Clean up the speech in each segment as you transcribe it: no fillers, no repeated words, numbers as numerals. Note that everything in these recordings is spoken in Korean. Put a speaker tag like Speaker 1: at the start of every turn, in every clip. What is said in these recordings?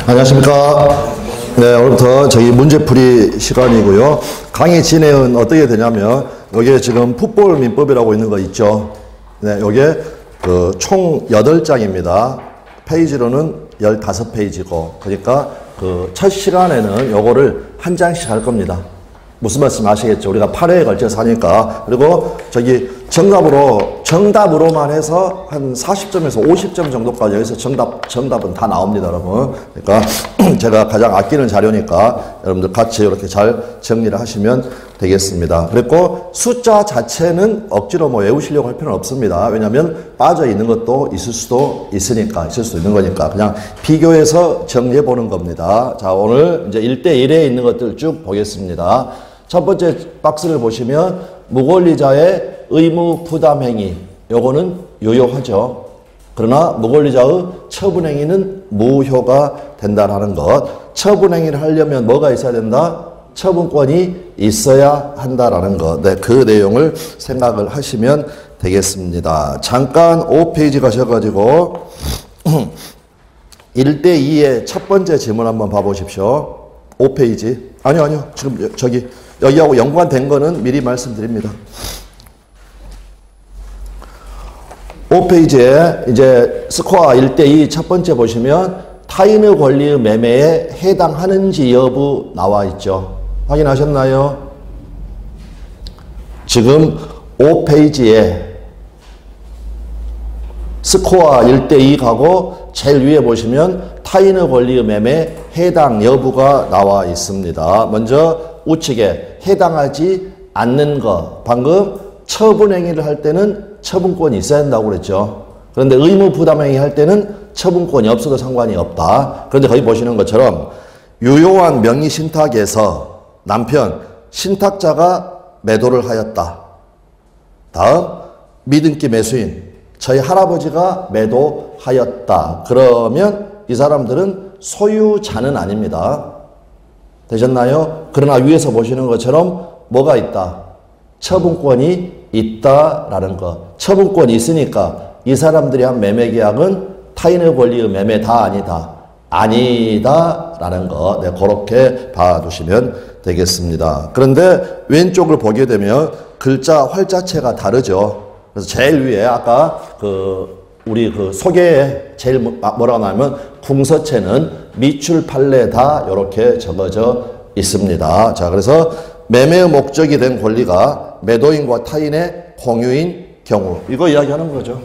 Speaker 1: 안녕하십니까. 네, 오늘부터 저희 문제풀이 시간이고요. 강의 진행은 어떻게 되냐면, 여기에 지금 풋볼 민법이라고 있는 거 있죠. 네, 요게 총 8장입니다. 페이지로는 15페이지고, 그러니까 첫 시간에는 요거를 한 장씩 할 겁니다. 무슨 말씀 아시겠죠? 우리가 8회에 걸쳐서 하니까. 그리고 저기 정답으로만 해서 한 40점에서 50점 정도까지 여기서 정답은 다 나옵니다, 여러분. 그러니까 제가 가장 아끼는 자료니까 여러분들 같이 이렇게 잘 정리를 하시면 되겠습니다. 그리고 숫자 자체는 억지로 외우시려고 할 필요는 없습니다. 왜냐하면 빠져 있는 것도 있을 수도 있는 거니까 그냥 비교해서 정리해 보는 겁니다. 자, 오늘 이제 1대1에 있는 것들 쭉 보겠습니다. 첫 번째 박스를 보시면 무권리자의 의무 부담 행위, 요거는 유효하죠. 그러나 무권리자의 처분 행위는 무효가 된다는 것. 처분 행위를 하려면 뭐가 있어야 된다? 처분권이 있어야 한다라는 것. 네, 그 내용을 생각을 하시면 되겠습니다. 잠깐 5페이지 가셔가지고 1대2의 첫 번째 질문 한번 봐보십시오. 5페이지. 아니요. 지금 여기하고 연관된 거는 미리 말씀드립니다. 5페이지에 이제 스코어 1대2 첫 번째 보시면 타인의 권리의 매매에 해당하는지 여부 나와 있죠. 확인하셨나요? 지금 5페이지에 스코어 1대2 가고 제일 위에 보시면 타인의 권리의 매매에 해당 여부가 나와 있습니다. 먼저 우측에 해당하지 않는 것. 방금 처분행위를 할 때는 처분권이 있어야 된다고 그랬죠. 그런데 의무 부담행위 할 때는 처분권이 없어도 상관이 없다. 그런데 거기 보시는 것처럼 유효한 명의 신탁에서 남편, 신탁자가 매도를 하였다. 다음, 믿음기 매수인, 저희 할아버지가 매도하였다. 그러면 이 사람들은 소유자는 아닙니다. 되셨나요? 그러나 위에서 보시는 것처럼 뭐가 있다? 처분권이 있다라는 것. 처분권이 있으니까 이 사람들이 한 매매 계약은 타인의 권리의 매매다 아니다? 아니다라는 것. 네, 그렇게 봐두시면 되겠습니다. 그런데 왼쪽을 보게 되면 글자 활자체가 다르죠. 그래서 제일 위에 아까 우리 소개에 제일 뭐라고 나오면 궁서체는 미출 판례다 이렇게 적어져 있습니다. 자, 그래서 매매의 목적이 된 권리가 매도인과 타인의 공유인 경우, 이거 이야기하는 거죠.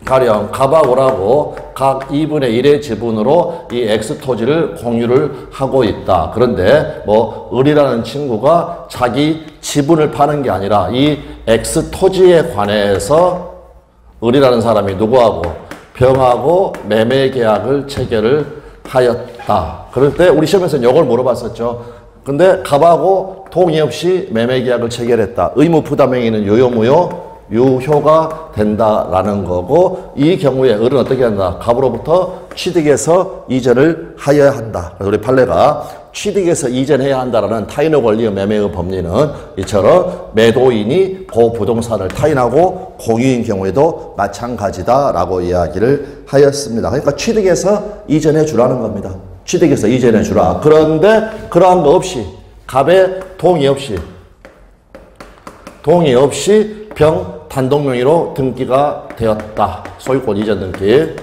Speaker 1: 가령 갑하고라고 각 2분의 1의 지분으로 이 X 토지를 공유를 하고 있다. 그런데 을이라는 친구가 자기 지분을 파는 게 아니라 이 X 토지에 관해서 을이라는 사람이 누구하고 병하고 매매 계약을 체결을 하였다. 그럴 때 우리 시험에서는 이걸 물어봤었죠. 근데 갑하고 동의 없이 매매 계약을 체결했다. 의무 부담 행위는 유효 무효? 유효가 된다라는 거고, 이 경우에 을은 어떻게 한다? 갑으로부터 취득해서 이전을 하여야 한다. 그래서 우리 판례가 취득해서 이전해야 한다라는 타인의 권리의 매매의 법리는 이처럼 매도인이 그 부동산을 타인하고 공유인 경우에도 마찬가지다라고 이야기를 하였습니다. 그러니까 취득해서 이전해 주라는 겁니다. 취득해서 이전해 주라. 그런데 그러한 거 없이, 갑의 동의 없이 병 단독 명의로 등기가 되었다. 소유권 이전 등기.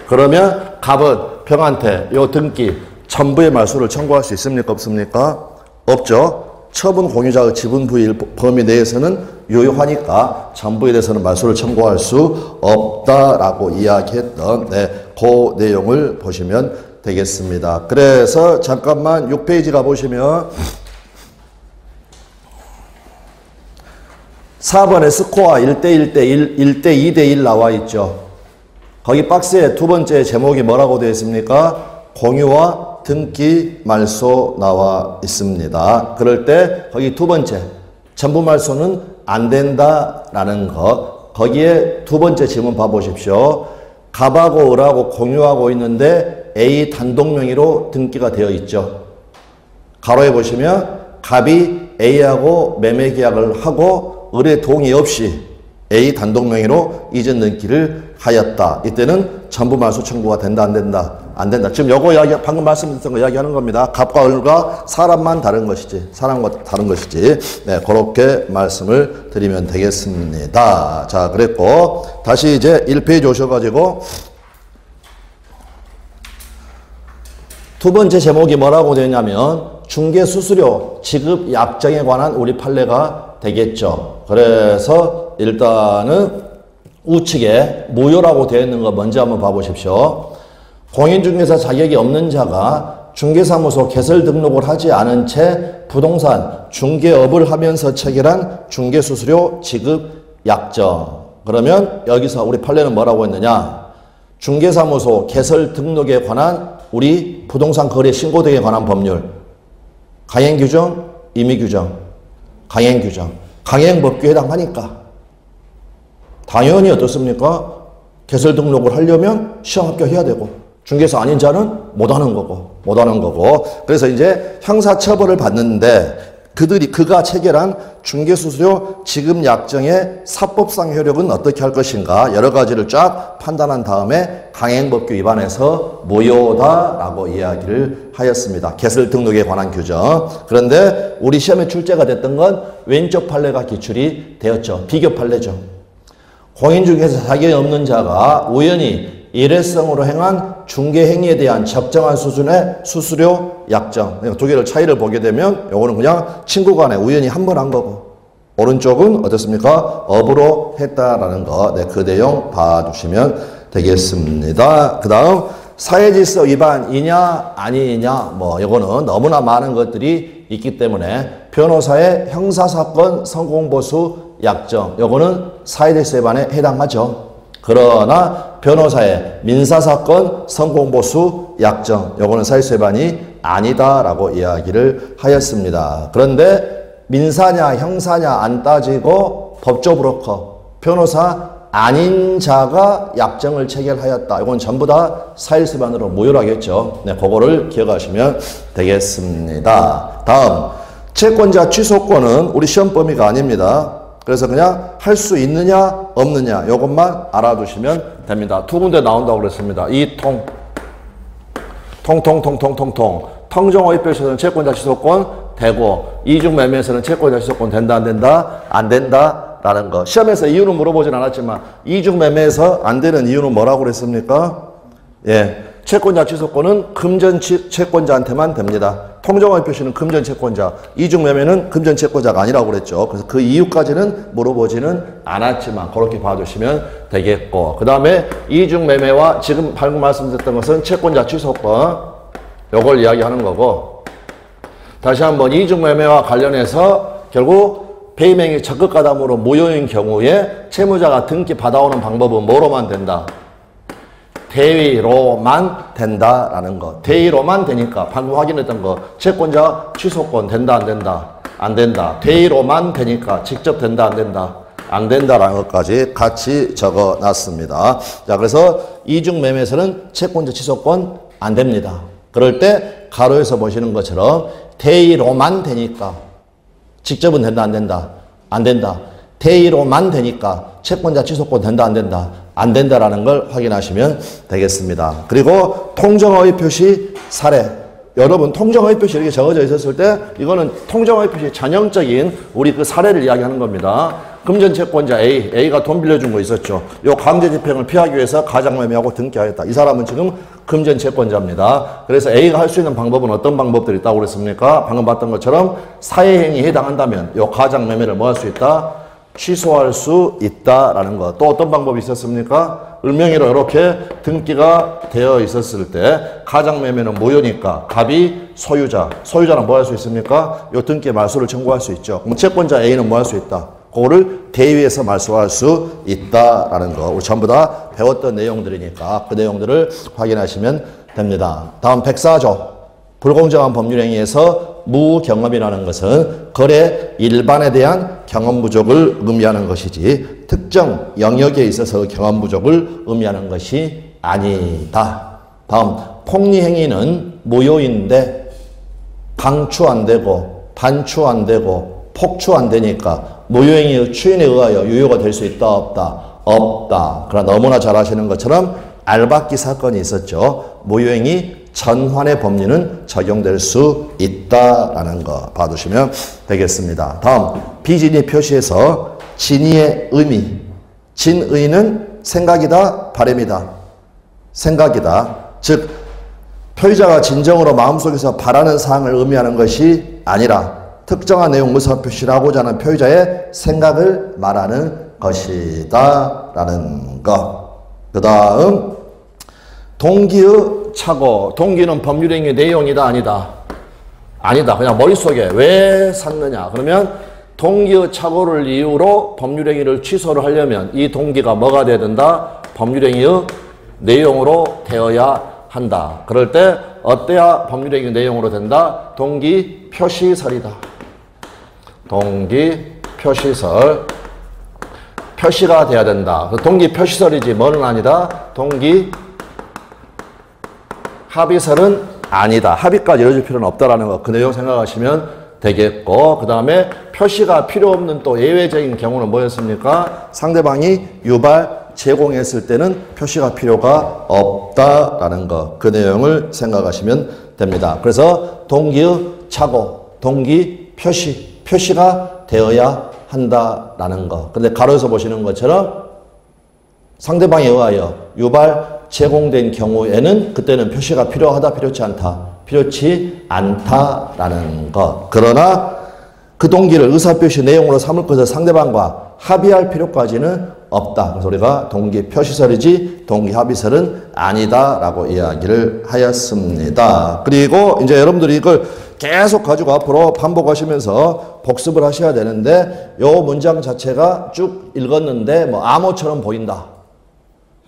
Speaker 1: 그러면 갑은 병한테 요 등기 전부의 말소를 청구할 수 있습니까? 없습니까? 없죠. 처분 공유자의 지분 부의 범위 내에서는 유효하니까 전부에 대해서는 말소를 청구할 수 없다라고 이야기했던 그 내용을 보시면 되겠습니다. 그래서 잠깐만 6페이지 가보시면 4번에 스코어 1대1대1, 1대2대1 나와 있죠. 거기 박스에 두 번째 제목이 뭐라고 되어 있습니까? 공유와 등기 말소 나와 있습니다. 그럴 때 거기 두 번째 전부 말소는 안 된다라는 것. 거기에 두 번째 질문 봐보십시오. 갑하고 을하고 공유하고 있는데 A 단독 명의로 등기가 되어 있죠. 가로에 보시면 갑이 A하고 매매 계약을 하고 을의 동의 없이 A 단독 명의로 이전 등기를 하였다. 이때는 전부 말소 청구가 된다, 안 된다? 안 된다. 지금 요거 이야기, 방금 말씀드렸던 거 이야기하는 겁니다. 갑과 을과 사람만 다른 것이지, 사람과 다른 것이지. 네, 그렇게 말씀을 드리면 되겠습니다. 자, 그랬고, 다시 이제 1페이지 오셔가지고, 두 번째 제목이 뭐라고 되냐면, 중개수수료 지급 약정에 관한 우리 판례가 되겠죠. 그래서 일단은 우측에 무효라고 되어 있는 거 먼저 한번 봐보십시오. 공인중개사 자격이 없는 자가 중개사무소 개설 등록을 하지 않은 채 부동산 중개업을 하면서 체결한 중개수수료 지급 약정. 그러면 여기서 우리 판례는 뭐라고 했느냐? 중개사무소 개설 등록에 관한 우리 부동산 거래 신고 등에 관한 법률. 강행규정, 임의규정. 강행규정. 강행법규에 해당하니까. 당연히 어떻습니까? 개설 등록을 하려면 시험 합격해야 되고 중개사 아닌 자는 못하는 거고 그래서 이제 형사처벌을 받는데 그가 체결한 중개수수료 지급 약정의 사법상 효력은 어떻게 할 것인가 여러 가지를 쫙 판단한 다음에 강행법규 위반해서 무효다라고 이야기를 하였습니다. 개설 등록에 관한 규정. 그런데 우리 시험에 출제가 됐던 건 왼쪽 판례가 기출이 되었죠. 비교 판례죠. 공인중개사 자격이 없는 자가 우연히 일회성으로 행한 중개행위에 대한 적정한 수준의 수수료 약정. 두 개를 차이를 보게 되면 요거는 그냥 친구 간에 우연히 한 번 한 거고 오른쪽은 어떻습니까? 업으로 했다라는 거. 네, 그 내용 봐주시면 되겠습니다. 그 다음 사회질서 위반이냐 아니냐 뭐 요거는 너무나 많은 것들이 있기 때문에 변호사의 형사사건 성공보수 약정 요거는 사회질서 위반에 해당하죠. 그러나 변호사의 민사사건 성공보수 약정 요거는 사회질서 위반이 아니다라고 이야기를 하였습니다. 그런데 민사냐 형사냐 안 따지고 법조브로커 변호사 아닌 자가 약정을 체결하였다. 이건 전부 다 사회질서 위반으로 무효하겠죠. 네, 그거를 기억하시면 되겠습니다. 다음 채권자 취소권은 우리 시험 범위가 아닙니다. 그래서 그냥 할 수 있느냐 없느냐 이것만 알아두시면 됩니다. 두 군데 나온다고 그랬습니다. 이 통정허위표시에서는 채권자 취소권 되고 이중매매에서는 채권자 취소권 된다 안 된다? 안 된다 라는 거. 시험에서 이유는 물어보진 않았지만 이중매매에서 안 되는 이유는 뭐라고 그랬습니까? 예, 채권자 취소권은 금전 채권자한테만 됩니다. 통정허위 표시는 금전 채권자, 이중매매는 금전 채권자가 아니라고 그랬죠. 그래서 그 이유까지는 물어보지는 않았지만 그렇게 봐주시면 되겠고 그 다음에 이중매매와 지금 방금 말씀드렸던 것은 채권자 취소권 요걸 이야기하는 거고 다시 한번 이중매매와 관련해서 결국 배임행위 적극가담으로 무효인 경우에 채무자가 등기 받아오는 방법은 뭐로만 된다? 대위로만 된다라는 거. 대위로만 되니까 방금 확인했던 거 채권자 취소권 된다 안 된다? 안 된다. 대위로만 되니까 직접 된다 안 된다? 안 된다라는 것까지 같이 적어놨습니다. 자, 그래서 이중매매에서는 채권자 취소권 안 됩니다. 그럴 때 가로에서 보시는 것처럼 대위로만 되니까 직접은 된다 안 된다? 안 된다. 대위로만 되니까 채권자 취소권 된다 안 된다? 안 된다라는 걸 확인하시면 되겠습니다. 그리고 통정허위 표시 사례. 여러분 통정허위 표시 이렇게 적어져 있었을 때 이거는 통정허위 표시 전형적인 우리 그 사례를 이야기하는 겁니다. 금전 채권자 A가 돈 빌려준 거 있었죠. 요 강제 집행을 피하기 위해서 가장매매하고 등기하였다. 이 사람은 지금 금전 채권자입니다. 그래서 A가 할 수 있는 방법은 어떤 방법들이 있다고 그랬습니까? 방금 봤던 것처럼 사회행위에 해당한다면 요 가장매매를 뭐 할 수 있다? 취소할 수 있다라는 것. 또 어떤 방법이 있었습니까? 을명의로 이렇게 등기가 되어 있었을 때 가장매매는 무효니까 갑이 소유자는 뭐 할 수 있습니까? 요 등기의 말소를 청구할 수 있죠. 그럼 채권자 A는 뭐 할 수 있다? 그거를 대위에서 말소할 수 있다라는 거. 우리 전부 다 배웠던 내용들이니까 그 내용들을 확인하시면 됩니다. 다음 104조. 불공정한 법률행위에서 무경험이라는 것은 거래 일반에 대한 경험 부족을 의미하는 것이지 특정 영역에 있어서 경험 부족을 의미하는 것이 아니다. 다음 폭리행위는 무효인데 강추 안 되고 단추 안 되고 폭추 안 되니까 무효행위 추인에 의하여 유효가 될 수 있다 없다? 없다. 그러나 너무나 잘 아시는 것처럼 알박기 사건이 있었죠. 무효행위 전환의 법리는 적용될 수 있다라는 거 봐두시면 되겠습니다. 다음 비진의 표시에서 진의의 의미. 진의는 생각이다, 바람이다. 생각이다. 즉 표의자가 진정으로 마음속에서 바라는 사항을 의미하는 것이 아니라 특정한 내용 의사표시를 하고자 하는 표의자의 생각을 말하는 것이다 라는 것. 그 다음 동기의 착오. 동기는 법률행위 내용이다 아니다? 아니다. 그냥 머릿속에 왜 샀느냐. 그러면 동기의 착오를 이유로 법률행위를 취소를 하려면 이 동기가 뭐가 돼야 된다? 법률행위의 내용으로 되어야 한다. 그럴 때 어때야 법률행위 내용으로 된다? 동기 표시설이다. 동기 표시설. 표시가 돼야 된다. 동기 표시설이지 뭐는 아니다? 동기 합의설은 아니다. 합의까지 이뤄질 필요는 없다라는 거. 그 내용 생각하시면 되겠고, 그 다음에 표시가 필요 없는 또 예외적인 경우는 뭐였습니까? 상대방이 유발 제공했을 때는 표시가 필요가 없다라는 거. 그 내용을 생각하시면 됩니다. 그래서 동기의 착오, 동기 표시, 표시가 되어야 한다라는 거. 근데 가로에서 보시는 것처럼 상대방에 의하여 유발 제공된 경우에는 그때는 표시가 필요하다, 필요치 않다. 필요치 않다라는 것. 그러나 그 동기를 의사표시 내용으로 삼을 것을 상대방과 합의할 필요까지는 없다. 그래서 우리가 동기 표시설이지 동기 합의설은 아니다라고 이야기를 하였습니다. 그리고 이제 여러분들이 이걸 계속 가지고 앞으로 반복하시면서 복습을 하셔야 되는데 요 문장 자체가 쭉 읽었는데 뭐 암호처럼 보인다.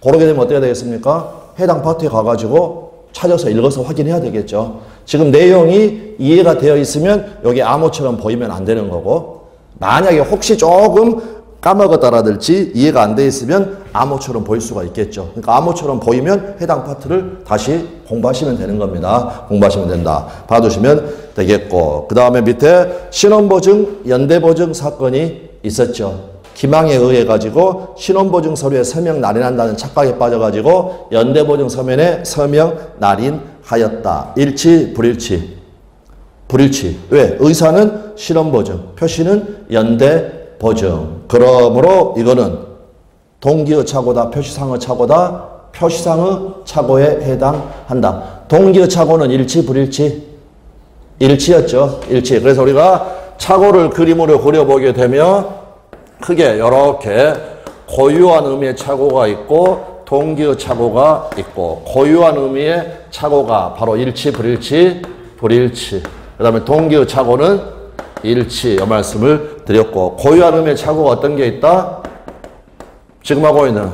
Speaker 1: 그러게 되면 어떻게 되겠습니까? 해당 파트에 가가지고 찾아서 읽어서 확인해야 되겠죠. 지금 내용이 이해가 되어 있으면 여기 암호처럼 보이면 안 되는 거고, 만약에 혹시 조금 까먹었다라든지 이해가 안 돼 있으면 암호처럼 보일 수가 있겠죠. 그러니까 암호처럼 보이면 해당 파트를 다시 공부하시면 되는 겁니다. 공부하시면 된다. 봐두시면 되겠고, 그 다음에 밑에 신원보증, 연대보증 사건이 있었죠. 기망에 의해 가지고 신원보증 서류에 서명 날인한다는 착각에 빠져가지고 연대보증 서면에 서명 날인하였다. 일치, 불일치. 불일치. 왜? 의사는 신원보증, 표시는 연대보증. 그러므로 이거는 동기의 착오다, 표시상의 착오다, 표시상의 착오에 해당한다. 동기의 착오는 일치, 불일치? 일치였죠. 일치. 그래서 우리가 착오를 그림으로 그려보게 되면 크게 이렇게 고유한 의미의 착오가 있고 동기의 착오가 있고, 고유한 의미의 착오가 바로 일치, 불일치, 불일치. 그 다음에 동기의 착오는 일치. 이 말씀을 드렸고, 고유한 의미의 착오가 어떤 게 있다? 지금 하고 있는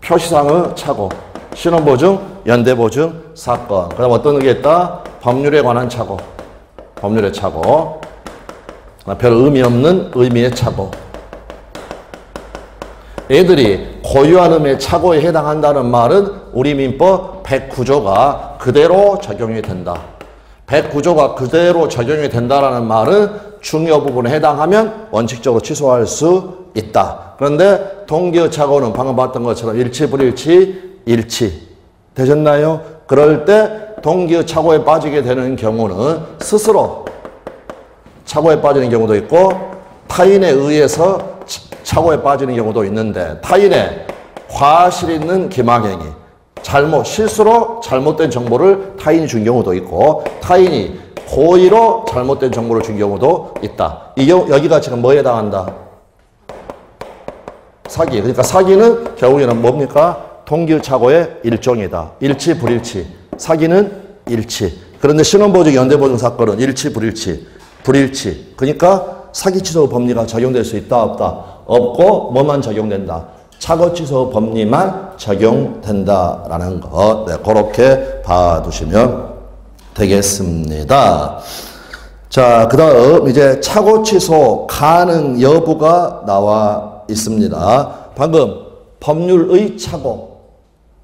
Speaker 1: 표시상의 착오, 신원보증, 연대보증 사건. 그 다음 어떤 게 있다? 법률에 관한 착오, 법률의 착오. 별 의미 없는 의미의 착오. 얘들이 고유한 의미의 착오에 해당한다는 말은 우리 민법 109조가 그대로 적용이 된다. 109조가 그대로 적용이 된다라는 말은 중요 부분에 해당하면 원칙적으로 취소할 수 있다. 그런데 동기의 착오는 방금 봤던 것처럼 일치, 불일치, 일치. 되셨나요? 그럴 때 동기의 착오에 빠지게 되는 경우는 스스로 착오에 빠지는 경우도 있고 타인에 의해서 착오에 빠지는 경우도 있는데, 타인의 과실 있는 기망행위, 실수로 잘못된 정보를 타인이 준 경우도 있고, 타인이 고의로 잘못된 정보를 준 경우도 있다. 여기가 지금 뭐에 해당한다? 사기. 그러니까 사기는 결국에는 뭡니까? 동기의 착오의 일종이다. 일치, 불일치. 사기는 일치. 그런데 신원보증, 연대보증 사건은 일치, 불일치. 불일치. 그러니까 사기취소 법리가 적용될 수 있다, 없다? 없고 뭐만 적용된다? 착오취소 법리만 적용된다라는 것. 네, 그렇게 봐두시면 되겠습니다. 자, 그 다음 이제 착오취소 가능 여부가 나와 있습니다. 방금 법률의 착오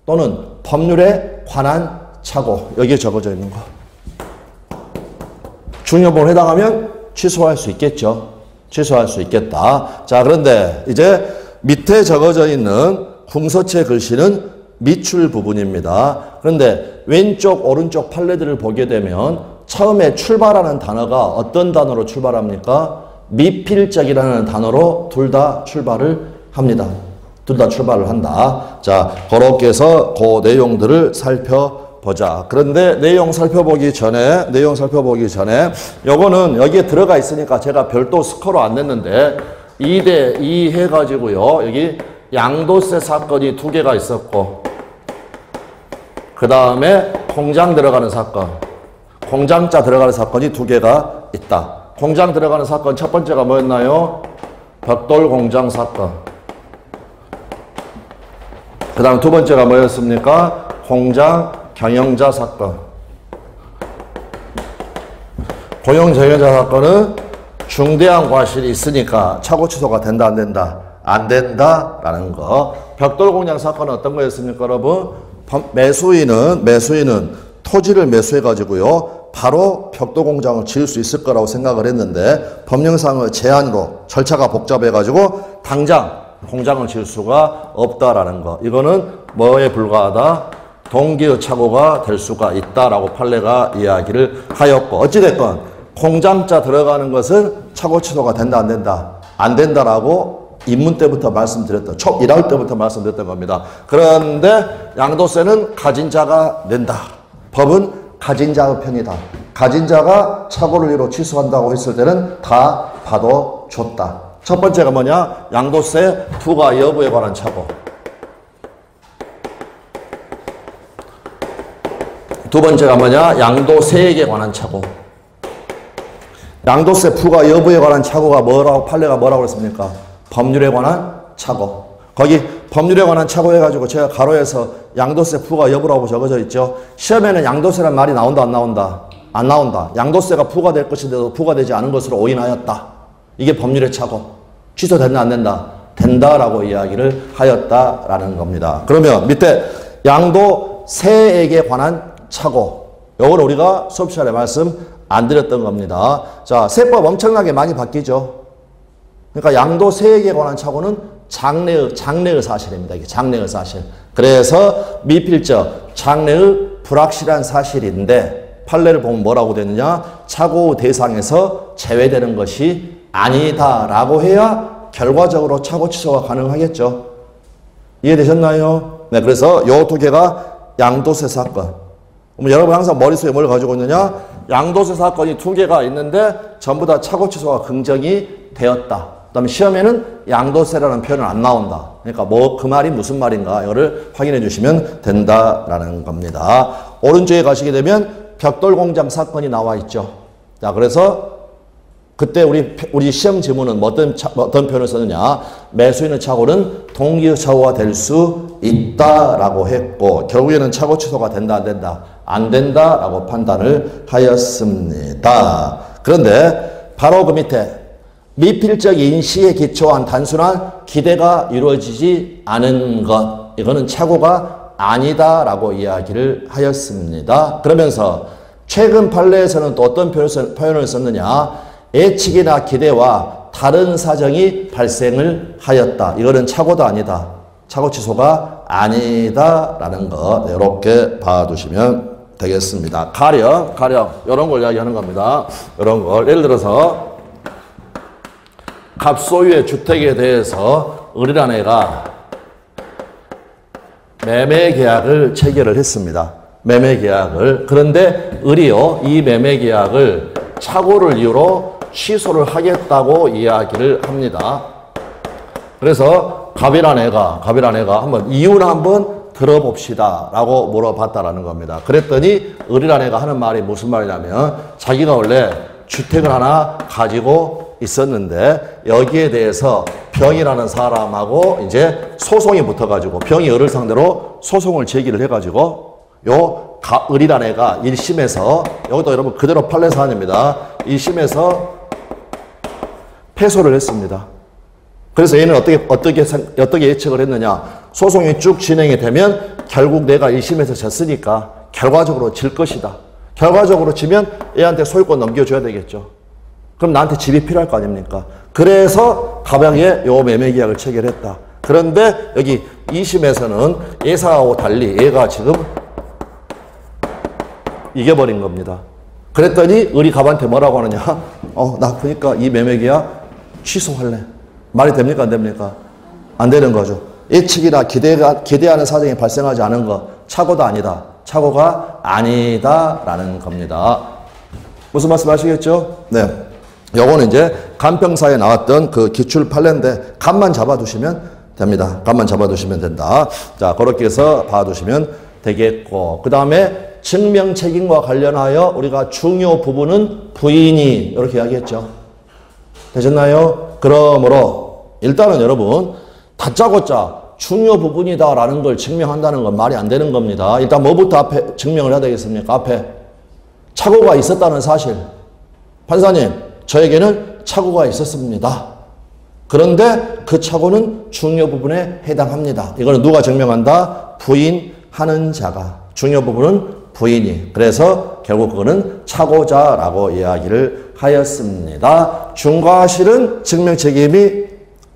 Speaker 1: 또는 법률에 관한 착오, 여기에 적어져 있는 거. 중요부분에 해당하면 취소할 수 있겠죠. 취소할 수 있겠다. 자, 그런데 이제 밑에 적어져 있는 궁서체 글씨는 밑줄 부분입니다. 그런데 왼쪽, 오른쪽 판례들을 보게 되면 처음에 출발하는 단어가 어떤 단어로 출발합니까? 미필적이라는 단어로 둘 다 출발을 합니다. 둘 다 출발을 한다. 자, 그렇게 해서 그 내용들을 살펴보자. 그런데 내용 살펴보기 전에 요거는 여기에 들어가 있으니까 제가 별도 스코어로 안 냈는데 2대 2 해가지고요. 여기 양도세 사건이 2개가 있었고, 그 다음에 공장 들어가는 사건, 공장자 들어가는 사건이 2개가 있다. 공장 들어가는 사건 첫 번째가 뭐였나요? 벽돌 공장 사건. 그 다음 두 번째가 뭐였습니까? 공장 경영자 사건. 고용 경영자 사건은 중대한 과실이 있으니까 착오 취소가 된다, 안 된다? 안 된다라는 거. 벽돌 공장 사건은 어떤 거였습니까, 여러분? 매수인은 토지를 매수해가지고요, 바로 벽돌 공장을 지을 수 있을 거라고 생각을 했는데 법령상의 제한으로 절차가 복잡해가지고 당장 공장을 지을 수가 없다라는 거. 이거는 뭐에 불과하다? 동기의 착오가 될 수가 있다라고 판례가 이야기를 하였고, 어찌됐건 공장자 들어가는 것은 착오 취소가 된다, 안 된다? 안 된다라고 입문 때부터 말씀드렸던, 초 1할 때부터 말씀드렸던 겁니다. 그런데 양도세는 가진 자가 낸다. 법은 가진 자의 편이다. 가진 자가 착오를 이루 취소한다고 했을 때는 다 봐도 좋다. 첫 번째가 뭐냐? 양도세 부과 여부에 관한 착오. 두 번째가 뭐냐? 양도세액에 관한 착오. 양도세 부과 여부에 관한 착오가 뭐라고, 판례가 뭐라고 그랬습니까? 법률에 관한 착오. 거기 법률에 관한 착오 해가지고 제가 가로에서 양도세 부과 여부라고 적어져 있죠. 시험에는 양도세란 말이 나온다, 안 나온다? 안 나온다. 양도세가 부과될 것인데도 부과되지 않은 것으로 오인하였다. 이게 법률의 착오. 취소된다, 안 된다? 된다라고 이야기를 하였다라는 겁니다. 그러면 밑에 양도세액에 관한 착오. 요걸 우리가 수업 시간에 말씀 안 드렸던 겁니다. 자, 세법 엄청나게 많이 바뀌죠. 그러니까 양도세액에 관한 착오는 장래의 사실입니다. 이게 장래의 사실. 그래서 미필적, 장래의 불확실한 사실인데 판례를 보면 뭐라고 되느냐? 착오 대상에서 제외되는 것이 아니다라고 해야 결과적으로 착오 취소가 가능하겠죠. 이해되셨나요? 네, 그래서 요 2개가 양도세 사건. 그럼 여러분 항상 머릿속에 뭘 가지고 있느냐? 양도세 사건이 2개가 있는데 전부 다 착오 취소가 긍정이 되었다. 그 다음에 시험에는 양도세라는 표현은 안 나온다. 그러니까 그 말이 무슨 말인가 이거를 확인해 주시면 된다라는 겁니다. 오른쪽에 가시게 되면 벽돌 공장 사건이 나와 있죠. 자, 그래서 그때 우리 시험 지문은 어떤 표현을 썼느냐? 매수인의 착오는 동기의 착오가 될 수 있다라고 했고, 결국에는 착오 취소가 된다, 안 된다? 안 된다라고 판단을 하였습니다. 그런데 바로 그 밑에 미필적 인시에 기초한 단순한 기대가 이루어지지 않은 것, 이거는 착오가 아니다라고 이야기를 하였습니다. 그러면서 최근 판례에서는 또 어떤 표현을 썼느냐? 예측이나 기대와 다른 사정이 발생을 하였다. 이거는 착오도 아니다. 착오 취소가 아니다라는 것, 이렇게 봐두시면 되겠습니다. 가령 이런 걸 이야기하는 겁니다. 이런 걸 예를 들어서 갑소유의 주택에 대해서 을이라는 애가 매매 계약을 체결을 했습니다. 매매 계약을. 그런데 을이요, 이 매매 계약을 착오를 이유로 취소를 하겠다고 이야기를 합니다. 그래서 갑이라는 애가 한번 이유를 한번 들어봅시다 라고 물어봤다라는 겁니다. 그랬더니 을이라는 애가 하는 말이 무슨 말이냐면, 자기가 원래 주택을 하나 가지고 있었는데 여기에 대해서 병이라는 사람하고 이제 소송이 붙어가지고, 병이 을을 상대로 소송을 제기를 해가지고 을이라는 애가 1심에서, 여기도 여러분 그대로 판례 사안입니다. 1심에서 패소를 했습니다. 그래서 얘는 어떻게 예측을 했느냐? 소송이 쭉 진행이 되면 결국 내가 1심에서 졌으니까 결과적으로 질 것이다. 결과적으로 지면 얘한테 소유권 넘겨줘야 되겠죠. 그럼 나한테 집이 필요할 거 아닙니까? 그래서 가방에 요 매매계약을 체결했다. 그런데 여기 2심에서는 예상하고 달리 얘가 지금 이겨버린 겁니다. 그랬더니 우리 갑한테 뭐라고 하느냐? 나 그러니까 이 매매계약 취소할래. 말이 됩니까? 안 됩니까? 안 되는 거죠. 예측이나 기대하는 사정이 발생하지 않은 거, 착오도 아니다. 착오가 아니다라는 겁니다. 무슨 말씀 아시겠죠? 네. 요거는 이제 간평사에 나왔던 그 기출 판례인데 간만 잡아두시면 됩니다. 간만 잡아두시면 된다. 자, 그렇게 해서 봐두시면 되겠고, 그 다음에 증명 책임과 관련하여 우리가 중요 부분은 부인이 이렇게 이야기했죠. 되셨나요? 그러므로 일단은 여러분 다짜고짜 중요 부분이다라는 걸 증명한다는 건 말이 안 되는 겁니다. 일단 뭐부터 앞에 증명을 해야 되겠습니까? 앞에 착오가 있었다는 사실. 판사님, 저에게는 착오가 있었습니다. 그런데 그 착오는 중요 부분에 해당합니다. 이거는 누가 증명한다? 부인하는 자가. 중요 부분은 부인이. 그래서 결국 그거는 착오자라고 이야기를 하였습니다. 중과실은 증명 책임이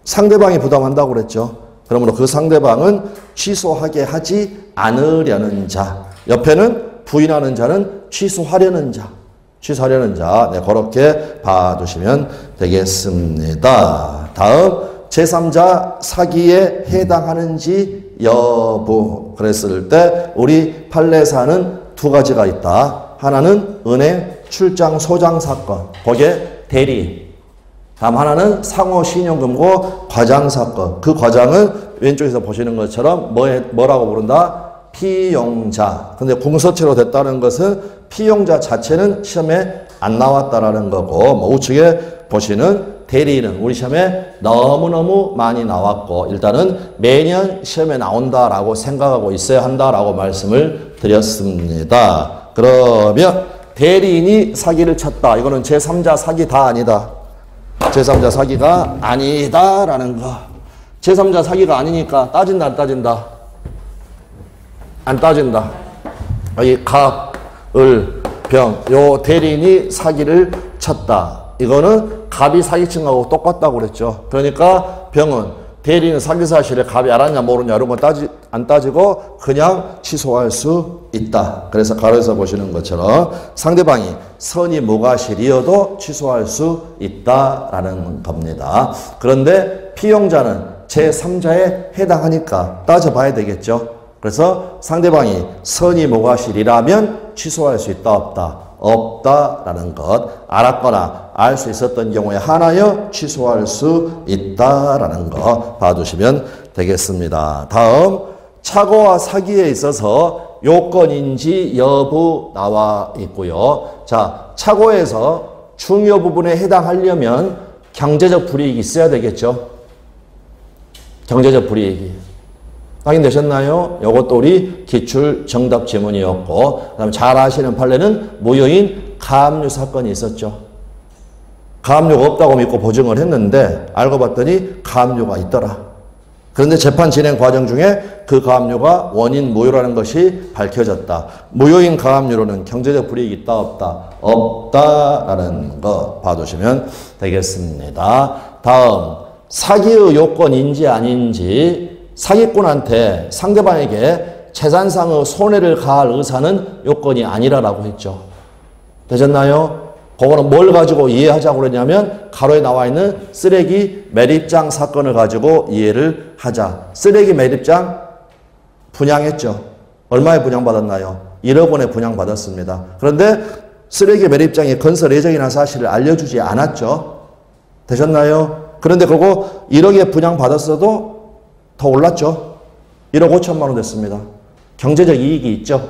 Speaker 1: 상대방이 부담한다고 그랬죠. 그러므로 그 상대방은 취소하게 하지 않으려는 자. 옆에는 부인하는 자는 취소하려는 자. 취소하려는 자. 네, 그렇게 봐두시면 되겠습니다. 다음, 제3자 사기에 해당하는지 여부. 그랬을 때 우리 판례사는 두 가지가 있다. 하나는 은행 출장 소장 사건. 거기에 대리. 다음 하나는 상호 신용금고 과장 사건. 그 과장은 왼쪽에서 보시는 것처럼 뭐라고 부른다? 피용자. 근데 궁서체로 됐다는 것은 피용자 자체는 시험에 안 나왔다라는 거고, 뭐 우측에 보시는 대리는 우리 시험에 너무너무 많이 나왔고, 일단은 매년 시험에 나온다라고 생각하고 있어야 한다라고 말씀을 드렸습니다. 그러면 대리인이 사기를 쳤다. 이거는 제3자 사기 다 아니다. 제3자 사기가 아니다라는 거. 제3자 사기가 아니니까 따진다 안 따진다? 안 따진다. 여기 갑, 을, 병. 요 대리인이 사기를 쳤다. 이거는 갑이 사기친 거하고 똑같다고 그랬죠. 그러니까 병은 대리인 사기 사실을 갑이 알았냐 모르냐 이런 거 안 따지고 그냥 취소할 수 있다. 그래서 가로에서 보시는 것처럼 상대방이 선의 무과실이어도 취소할 수 있다라는 겁니다. 그런데 피용자는 제3자에 해당하니까 따져봐야 되겠죠. 그래서 상대방이 선의 무과실이라면 취소할 수 있다 없다? 없다라는 것. 알았거나 알 수 있었던 경우에 하나여 취소할 수 있다라는 거 봐두시면 되겠습니다. 다음, 착오와 사기에 있어서 요건인지 여부 나와 있고요. 자, 착오에서 중요 부분에 해당하려면 경제적 불이익이 있어야 되겠죠. 경제적 불이익이. 확인되셨나요? 이것도 우리 기출 정답 지문이었고, 그 다음에 잘 아시는 판례는 무효인 가압류 사건이 있었죠. 가압류가 없다고 믿고 보증을 했는데 알고 봤더니 가압류가 있더라. 그런데 재판 진행 과정 중에 그 가압류가 원인 무효라는 것이 밝혀졌다. 무효인 가압류로는 경제적 불이익이 있다 없다? 없다라는 거 봐두시면 되겠습니다. 다음, 사기의 요건인지 아닌지. 사기꾼한테 상대방에게 재산상의 손해를 가할 의사는 요건이 아니라고 했죠. 되셨나요? 그거는 뭘 가지고 이해하자고 그러냐면 가로에 나와 있는 쓰레기 매립장 사건을 가지고 이해를 하자. 쓰레기 매립장 분양했죠. 얼마에 분양받았나요? 1억 원에 분양받았습니다. 그런데 쓰레기 매립장의 건설 예정이라는 사실을 알려주지 않았죠. 되셨나요? 그런데 그거 1억에 분양받았어도 더 올랐죠. 1억 5천만 원 됐습니다. 경제적 이익이 있죠.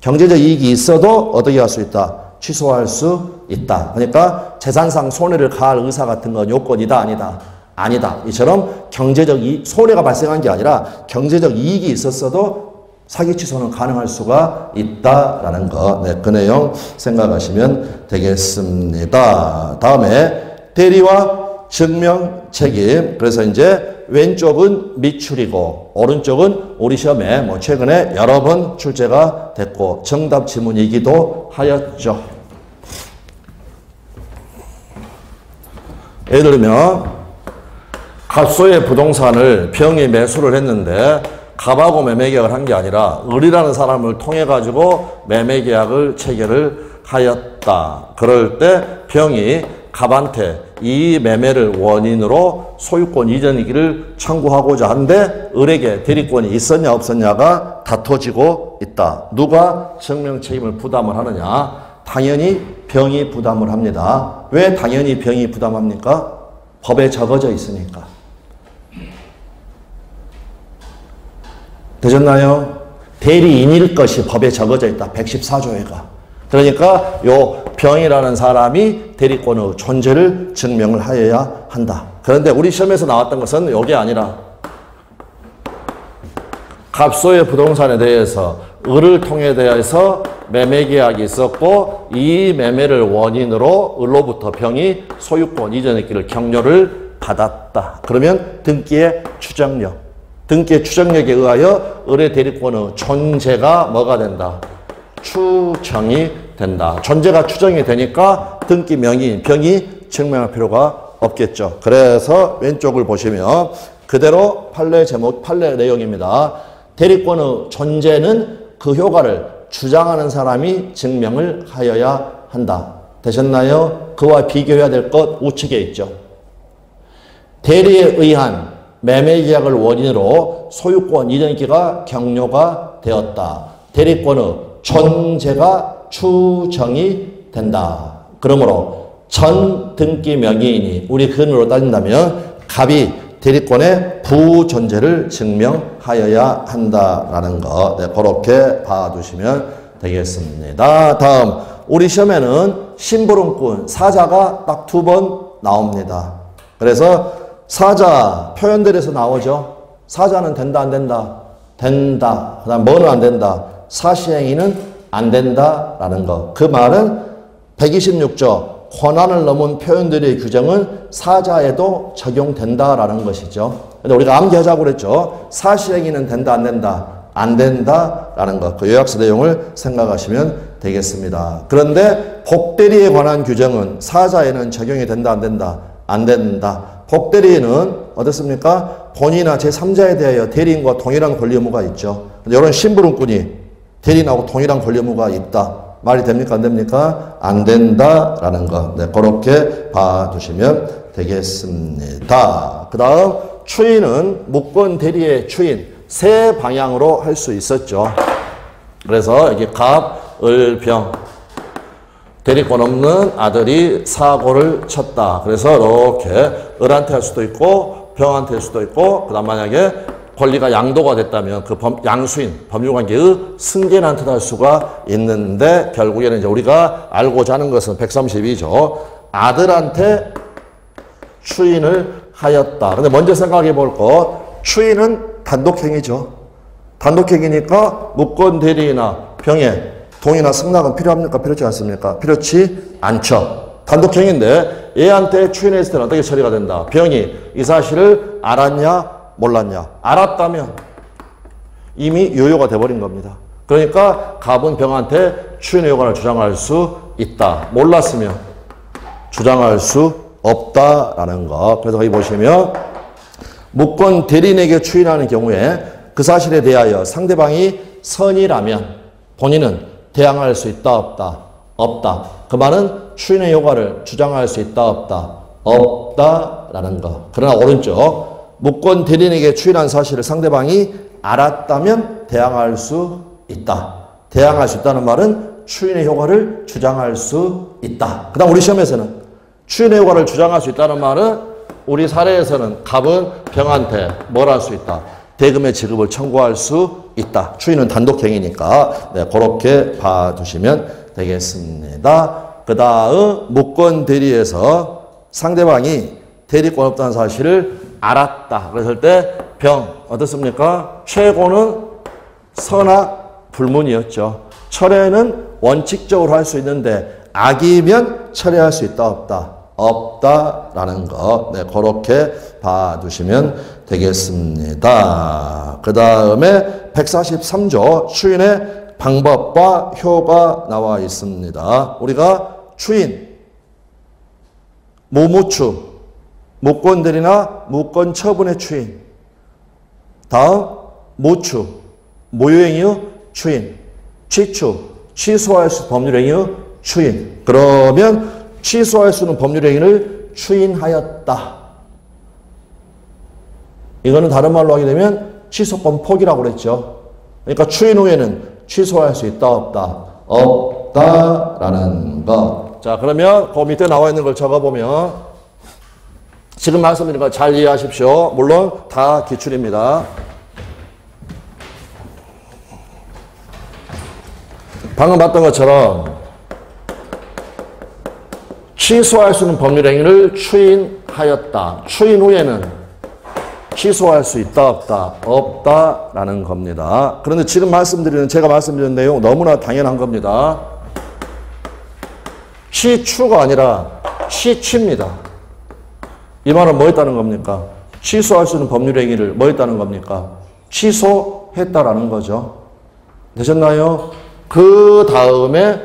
Speaker 1: 경제적 이익이 있어도 어떻게 할 수 있다? 취소할 수 있다. 그러니까 재산상 손해를 가할 의사 같은 건 요건이다 아니다? 아니다. 이처럼 경제적 손해가 발생한 게 아니라 경제적 이익이 있었어도 사기 취소는 가능할 수가 있다라는 거. 네, 그 내용 생각하시면 되겠습니다. 다음에 대리와 증명 책임. 그래서 이제 왼쪽은 미출이고 오른쪽은 우리 시험에 뭐 최근에 여러 번 출제가 됐고 정답 지문이기도 하였죠. 예를 들면 갑소의 부동산을 병이 매수를 했는데 갑하고 매매계약을 한 게 아니라 을이라는 사람을 통해 가지고 매매계약을 체결을 하였다. 그럴 때 병이 갑한테 이 매매를 원인으로 소유권 이전이기를 청구하고자 하는데 을에게 대리권이 있었냐 없었냐가 다퉈지고 있다. 누가 증명 책임을 부담을 하느냐? 당연히 병이 부담을 합니다. 왜 당연히 병이 부담합니까? 법에 적어져 있으니까. 되셨나요? 대리인일 것이 법에 적어져 있다. 114조에가. 그러니까 요 병이라는 사람이 대리권의 존재를 증명을 하여야 한다. 그런데 우리 시험에서 나왔던 것은 요게 아니라 갑소의 부동산에 대해서 을을 통해 대해서 매매계약이 있었고 이 매매를 원인으로 을로부터 병이 소유권 이전했기를 격려를 받았다. 그러면 등기의 추정력. 등기의 추정력에 의하여 을의 대리권의 존재가 뭐가 된다? 추정이 된다. 존재가 추정이 되니까 등기 명의인 병이 증명할 필요가 없겠죠. 그래서 왼쪽을 보시면 그대로 판례 제목, 판례 내용입니다. 대리권의 존재는 그 효과를 주장하는 사람이 증명을 하여야 한다. 되셨나요? 그와 비교해야 될 것 우측에 있죠. 대리에 의한 매매계약을 원인으로 소유권 이전기가 격려가 되었다. 대리권의 존재가 추정이 된다. 그러므로 전 등기 명의인이 우리 근으로 따진다면 갑이 대리권의 부존재를 증명하여야 한다라는 거. 네, 그렇게 봐두시면 되겠습니다. 다음 우리 시험에는 심부름꾼 사자가 딱 2번 나옵니다. 그래서 사자 표현들에서 나오죠. 사자는 된다 안 된다? 된다. 그 다음 뭐는 안 된다? 사시행위는 안 된다라는 거. 그 말은 126조 권한을 넘은 표현들의 규정은 사자에도 적용된다라는 것이죠. 근데 우리가 암기하자고 그랬죠. 사시행위는 된다 안 된다? 안 된다라는 것. 그 요약서 내용을 생각하시면 되겠습니다. 그런데 복대리에 관한 규정은 사자에는 적용이 된다 안 된다? 안 된다. 복대리인은 어떻습니까? 본인이나 제3자에 대하여 대리인과 동일한 권리 의무가 있죠. 이런 심부름꾼이 대리인하고 동일한 권리 의무가 있다. 말이 됩니까? 안 됩니까? 안 된다라는 것. 네, 그렇게 봐두시면 되겠습니다. 그 다음 추인은 무권 대리의 추인 세 방향으로 할 수 있었죠. 그래서 이게 갑, 을, 병. 대리권 없는 아들이 사고를 쳤다. 그래서 이렇게 을한테 할 수도 있고 병한테 할 수도 있고 그다음 만약에 권리가 양도가 됐다면 그 양수인 법률관계의 승계한테도 할 수가 있는데 결국에는 이제 우리가 알고자 하는 것은 132조 아들한테 추인을 하였다. 근데 먼저 생각해 볼 것 추인은 단독행위죠. 단독행위니까 무권 대리나 병에 동의나 승낙은 필요합니까? 필요하지 않습니까? 필요치 않죠. 단독행위인데 얘한테 추인했을 때는 어떻게 처리가 된다? 병이 이 사실을 알았냐? 몰랐냐? 알았다면 이미 유효가 돼버린 겁니다. 그러니까 갑은 병한테 추인의 요건을 주장할 수 있다. 몰랐으면 주장할 수 없다라는 거. 그래서 거기 보시면 무권 대리인에게 추인하는 경우에 그 사실에 대하여 상대방이 선이라면 본인은 대항할 수 있다 없다? 없다. 그 말은 추인의 효과를 주장할 수 있다 없다? 없다라는 거. 그러나 오른쪽 무권 대리인에게 추인한 사실을 상대방이 알았다면 대항할 수 있다. 대항할 수 있다는 말은 추인의 효과를 주장할 수 있다. 그 다음 우리 시험에서는 추인의 효과를 주장할 수 있다는 말은 우리 사례에서는 갑은 병한테 뭘 할 수 있다? 대금의 지급을 청구할 수 있다. 추인은 단독행위니까 네, 그렇게 봐두시면 되겠습니다. 그 다음 무권 대리에서 상대방이 대리권 없다는 사실을 알았다. 그랬을 때 병 어떻습니까? 최고는 선악 불문이었죠. 철회는 원칙적으로 할 수 있는데 악이면 철회할 수 있다 없다? 없다라는 거. 네, 그렇게 봐두시면 되겠습니다. 그 다음에 143조 추인의 방법과 효가 나와 있습니다. 우리가 추인, 무무추, 무권대리나 무권 처분의 추인. 다음 모추, 모유행위의 추인. 취추, 취소할 수 법률행위의 추인. 그러면 취소할 수 있는 법률행위를 추인하였다. 이거는 다른 말로 하게 되면 취소권 포기라고 그랬죠. 그러니까 추인 후에는 취소할 수 있다, 없다? 없다라는 거. 자, 그러면 그 밑에 나와 있는 걸 적어보면 지금 말씀드린 거 잘 이해하십시오. 물론 다 기출입니다. 방금 봤던 것처럼 취소할 수 있는 법률행위를 추인하였다. 추인 후에는 취소할 수 있다, 없다? 없다라는 겁니다. 그런데 지금 제가 말씀드리는 내용 너무나 당연한 겁니다. 취추가 아니라 취취입니다. 이 말은 뭐 했다는 겁니까? 취소할 수 있는 법률행위를 뭐 했다는 겁니까? 취소했다라는 거죠. 되셨나요? 그 다음에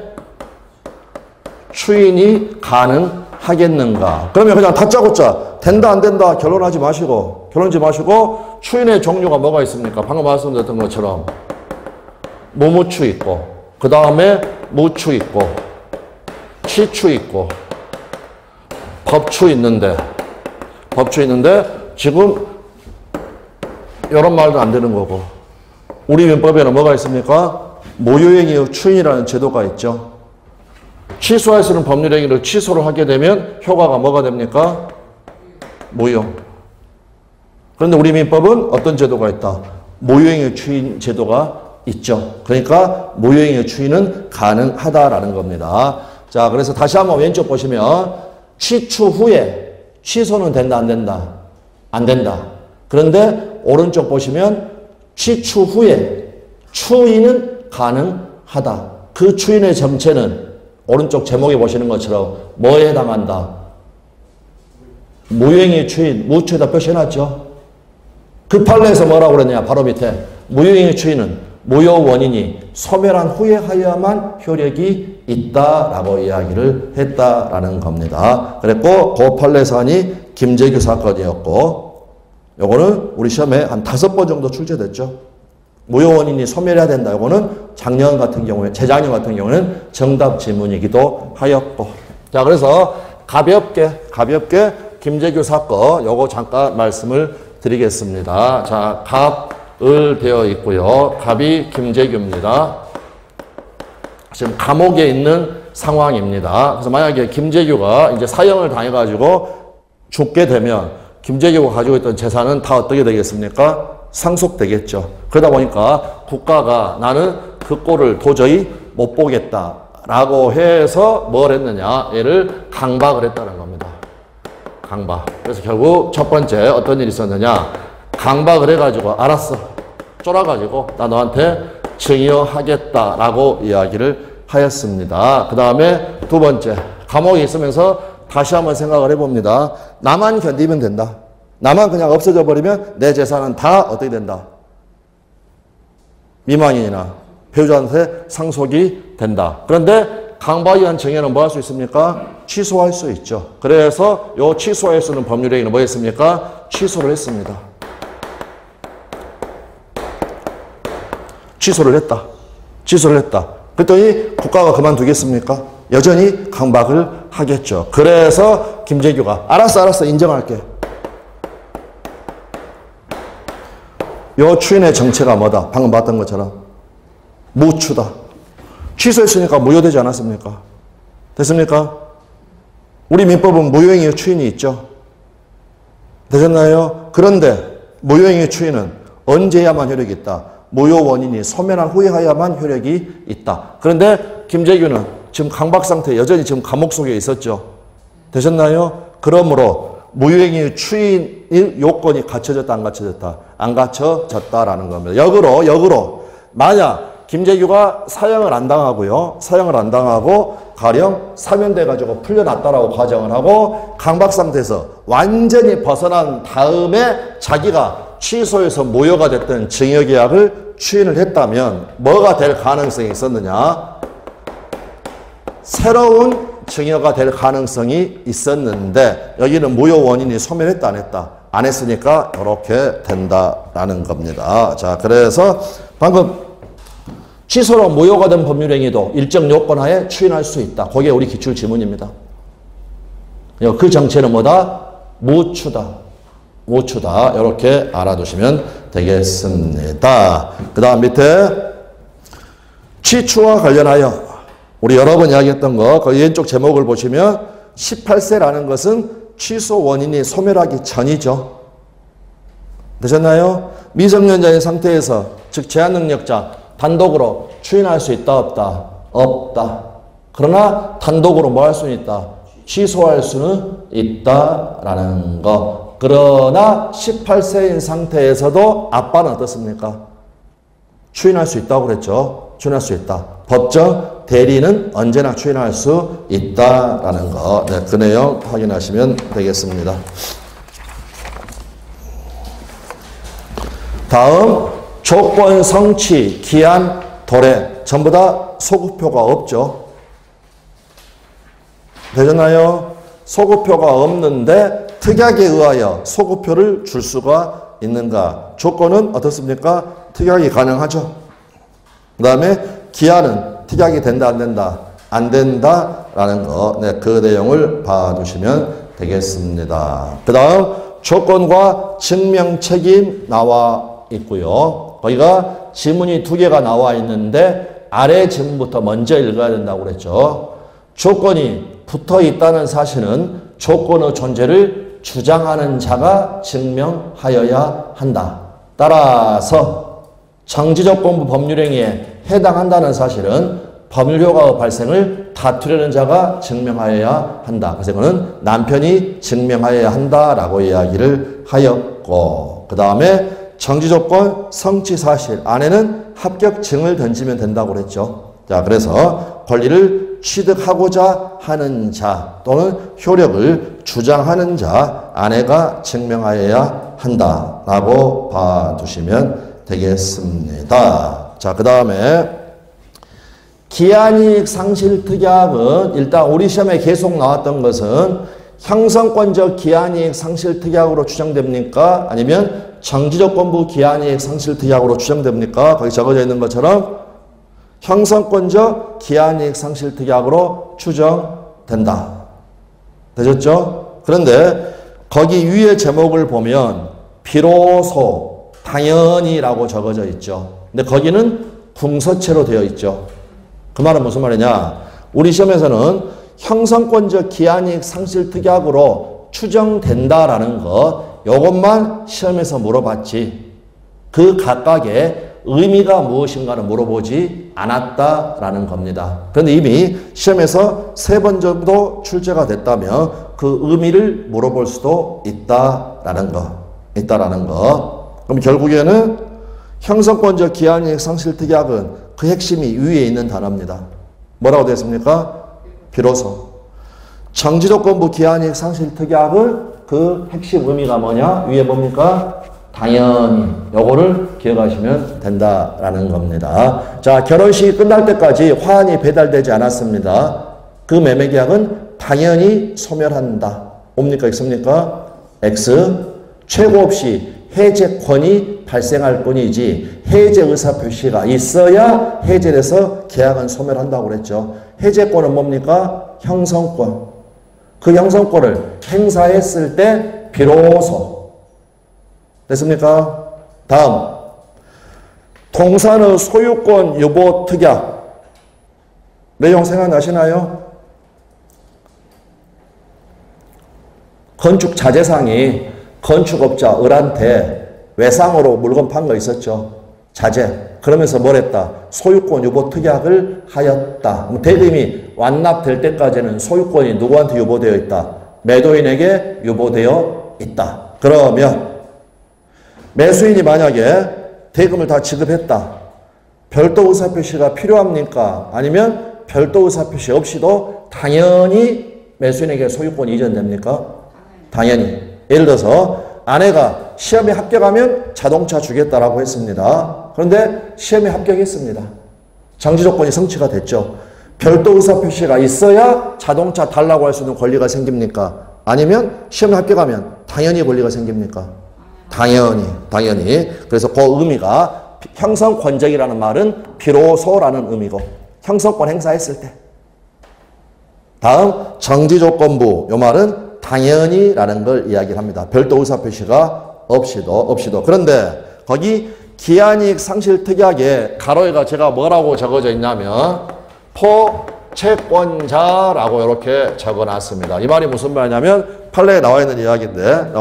Speaker 1: 추인이 가능하겠는가? 그러면 그냥 다짜고짜 된다 안 된다 결론하지 마시고 추인의 종류가 뭐가 있습니까? 방금 말씀드렸던 것처럼 무무추 있고 그 다음에 무추 있고 취추 있고 법추 있는데 지금 이런 말도 안 되는 거고 우리 민법에는 뭐가 있습니까? 모유행위의 추인이라는 제도가 있죠. 취소할 수 있는 법률행위를 취소를 하게 되면 효과가 뭐가 됩니까? 무효. 그런데 우리 민법은 어떤 제도가 있다? 모유행위 추인 제도가 있죠. 그러니까 모유행위 추인은 가능하다라는 겁니다. 자, 그래서 다시 한번 왼쪽 보시면 취추 후에 취소는 된다, 안 된다? 안 된다. 그런데 오른쪽 보시면 취추 후에 추인은 가능하다. 그 추인의 정체는 오른쪽 제목에 보시는 것처럼 뭐에 해당한다? 무효행위 추인, 무추에다 표시해놨죠. 그 판례에서 뭐라고 그랬냐? 바로 밑에 무효행위 추인은 무효 원인이 소멸한 후에 하여야만 효력이 있다라고 이야기를 했다라는 겁니다. 그랬고 그 판례 사안이 김재규 사건이었고 요거는 우리 시험에 한 5번 정도 출제됐죠. 무효 원인이 소멸해야 된다. 요거는 재작년 같은 경우에는 정답 지문이기도 하였고. 자, 그래서 가볍게 김재규 사건 요거 잠깐 말씀을 드리겠습니다. 자, 갑을 되어 있고요. 갑이 김재규입니다. 지금 감옥에 있는 상황입니다. 그래서 만약에 김재규가 이제 사형을 당해가지고 죽게 되면 김재규가 가지고 있던 재산은 다 어떻게 되겠습니까? 상속되겠죠. 그러다 보니까 국가가 나는 그 꼴을 도저히 못 보겠다라고 해서 뭘 했느냐? 얘를 강박을 했다는 겁니다. 강박. 그래서 결국 첫 번째 어떤 일이 있었느냐? 강박을 해가지고 알았어. 쫄아가지고 나 너한테 증여하겠다라고 이야기를 하였습니다. 그 다음에 두 번째, 감옥에 있으면서 다시 한번 생각을 해봅니다. 나만 견디면 된다. 나만 그냥 없어져 버리면 내 재산은 다 어떻게 된다? 미망인이나 배우자한테 상속이 된다. 그런데 강박에 의한 증여는 뭐 할 수 있습니까? 취소할 수 있죠. 그래서 요 취소할 수 있는 법률행위는 뭐 했습니까? 취소를 했습니다. 취소를 했다. 그랬더니 국가가 그만두겠습니까? 여전히 강박을 하겠죠. 그래서 김재규가 알았어 인정할게. 요 추인의 정체가 뭐다? 방금 봤던 것처럼 무추다. 취소했으니까 무효되지 않았습니까? 됐습니까? 우리 민법은 무효행위의 추인이 있죠. 되셨나요? 그런데 무효행위의 추인은 언제야만 효력이 있다? 무효 원인이 소멸한 후에 하야만 효력이 있다. 그런데 김재규는 지금 강박 상태 여전히 지금 감옥 속에 있었죠. 되셨나요? 그러므로 무효행위 추인 요건이 갖춰졌다, 안 갖춰졌다? 안 갖춰졌다라는 겁니다. 역으로 만약 김재규가 사형을 안 당하고요. 사형을 안 당하고 가령 사면돼 가지고 풀려났다라고 가정을 하고 강박 상태에서 완전히 벗어난 다음에 자기가 취소해서 무효가 됐던 증여계약을 추인을 했다면 뭐가 될 가능성이 있었느냐? 새로운 증여가 될 가능성이 있었는데 여기는 무효 원인이 소멸했다 안 했다? 안 했으니까 이렇게 된다라는 겁니다. 자, 그래서 방금 취소로 무효가 된 법률행위도 일정 요건 하에 추인할 수 있다. 그게 우리 기출 지문입니다. 그 정체는 뭐다? 무추다. 무추다. 이렇게 알아두시면 되겠습니다. 그 다음 밑에 취추와 관련하여 우리 여러 번 이야기했던 거, 그 왼쪽 제목을 보시면 18세라는 것은 취소 원인이 소멸하기 전이죠. 되셨나요? 미성년자인 상태에서, 즉 제한능력자, 단독으로 추인할 수 있다, 없다? 없다. 그러나 단독으로 뭐 할 수는 있다? 취소할 수는 있다라는 거. 그러나 18세인 상태에서도 아빠는 어떻습니까? 추인할 수 있다고 그랬죠. 추인할 수 있다. 법정 대리는 언제나 추인할 수 있다라는 거. 네, 그 내용 확인하시면 되겠습니다. 다음 조건, 성취, 기한, 도래 전부 다 소급표가 없죠. 되셨나요? 소급표가 없는데 특약에 의하여 소급표를 줄 수가 있는가? 조건은 어떻습니까? 특약이 가능하죠. 그 다음에 기한은 특약이 된다 안 된다? 안 된다라는 거. 네, 그 내용을 봐주시면 되겠습니다. 그 다음 조건과 증명 책임 나와 있고요. 거기가 지문이 2개가 나와 있는데 아래 지문부터 먼저 읽어야 된다고 그랬죠. 조건이 붙어 있다는 사실은 조건의 존재를 주장하는 자가 증명하여야 한다. 따라서 정지조건부 법률행위에 해당한다는 사실은 법률효과의 발생을 다투려는 자가 증명하여야 한다. 그래서 이거는 남편이 증명하여야 한다라고 이야기를 하였고, 그 다음에 정지조건, 성취사실, 아내는 합격증을 던지면 된다고 그랬죠. 자, 그래서 권리를 취득하고자 하는 자 또는 효력을 주장하는 자, 아내가 증명하여야 한다라고 봐두시면 되겠습니다. 자, 그 다음에 기한이익 상실 특약은 일단 우리 시험에 계속 나왔던 것은 형성권적 기한이익 상실 특약으로 추정됩니까? 아니면 정지조건부 기한이익 상실 특약으로 추정됩니까? 거기 적어져 있는 것처럼 형성권적 기한이익 상실 특약으로 추정된다. 되셨죠? 그런데 거기 위에 제목을 보면 비로소, 당연히라고 적어져 있죠. 근데 거기는 궁서체로 되어 있죠. 그 말은 무슨 말이냐? 우리 시험에서는 형성권적 기한이익 상실 특약으로 추정된다라는 것, 요것만 시험에서 물어봤지. 그 각각의 의미가 무엇인가를 물어보지 않았다라는 겁니다. 그런데 이미 시험에서 3번 정도 출제가 됐다면 그 의미를 물어볼 수도 있다라는 거. 그럼 결국에는 형성권적 기한이익 상실 특약은 그 핵심이 위에 있는 단어입니다. 뭐라고 되어 있습니까? 비로소. 정지조건부 기한이익 상실 특약은 그 핵심 의미가 뭐냐? 위에 뭡니까? 당연히. 요거를 기억하시면 된다라는 겁니다. 자, 결혼식이 끝날 때까지 화환이 배달되지 않았습니다. 그 매매계약은 당연히 소멸한다. 옵니까? X입니까? X. 최고 없이 해제권이 발생할 뿐이지 해제 의사표시가 있어야 해제돼서 계약은 소멸한다고 그랬죠. 해제권은 뭡니까? 형성권. 그 형성권을 행사했을 때 비로소. 됐습니까? 다음. 동산의 소유권 유보 특약. 내용 생각나시나요? 건축 자재상이 건축업자 을한테 외상으로 물건 판 거 있었죠. 자재. 그러면서 뭘 했다? 소유권 유보 특약을 하였다. 대금이 완납될 때까지는 소유권이 누구한테 유보되어 있다? 매도인에게 유보되어 있다. 그러면 매수인이 만약에 대금을 다 지급했다. 별도 의사표시가 필요합니까? 아니면 별도 의사표시 없이도 당연히 매수인에게 소유권이 이전됩니까? 당연히. 예를 들어서 아내가 시험에 합격하면 자동차 주겠다라고 했습니다. 그런데 시험에 합격했습니다. 정지조건이 성취가 됐죠. 별도 의사표시가 있어야 자동차 달라고 할 수 있는 권리가 생깁니까? 아니면 시험에 합격하면 당연히 권리가 생깁니까? 당연히. 그래서 그 의미가 형성권적이라는 말은 비로소라는 의미고 형성권 행사했을 때. 다음 정지조건부 요 말은 당연히라는 걸 이야기를 합니다. 별도 의사표시가 없이도. 그런데 거기 기한이익 상실 특약에 가로에가 제가 뭐라고 적어져 있냐면 포채권자라고 이렇게 적어놨습니다. 이 말이 무슨 말이냐면 판례에 나와 있는 이야기인데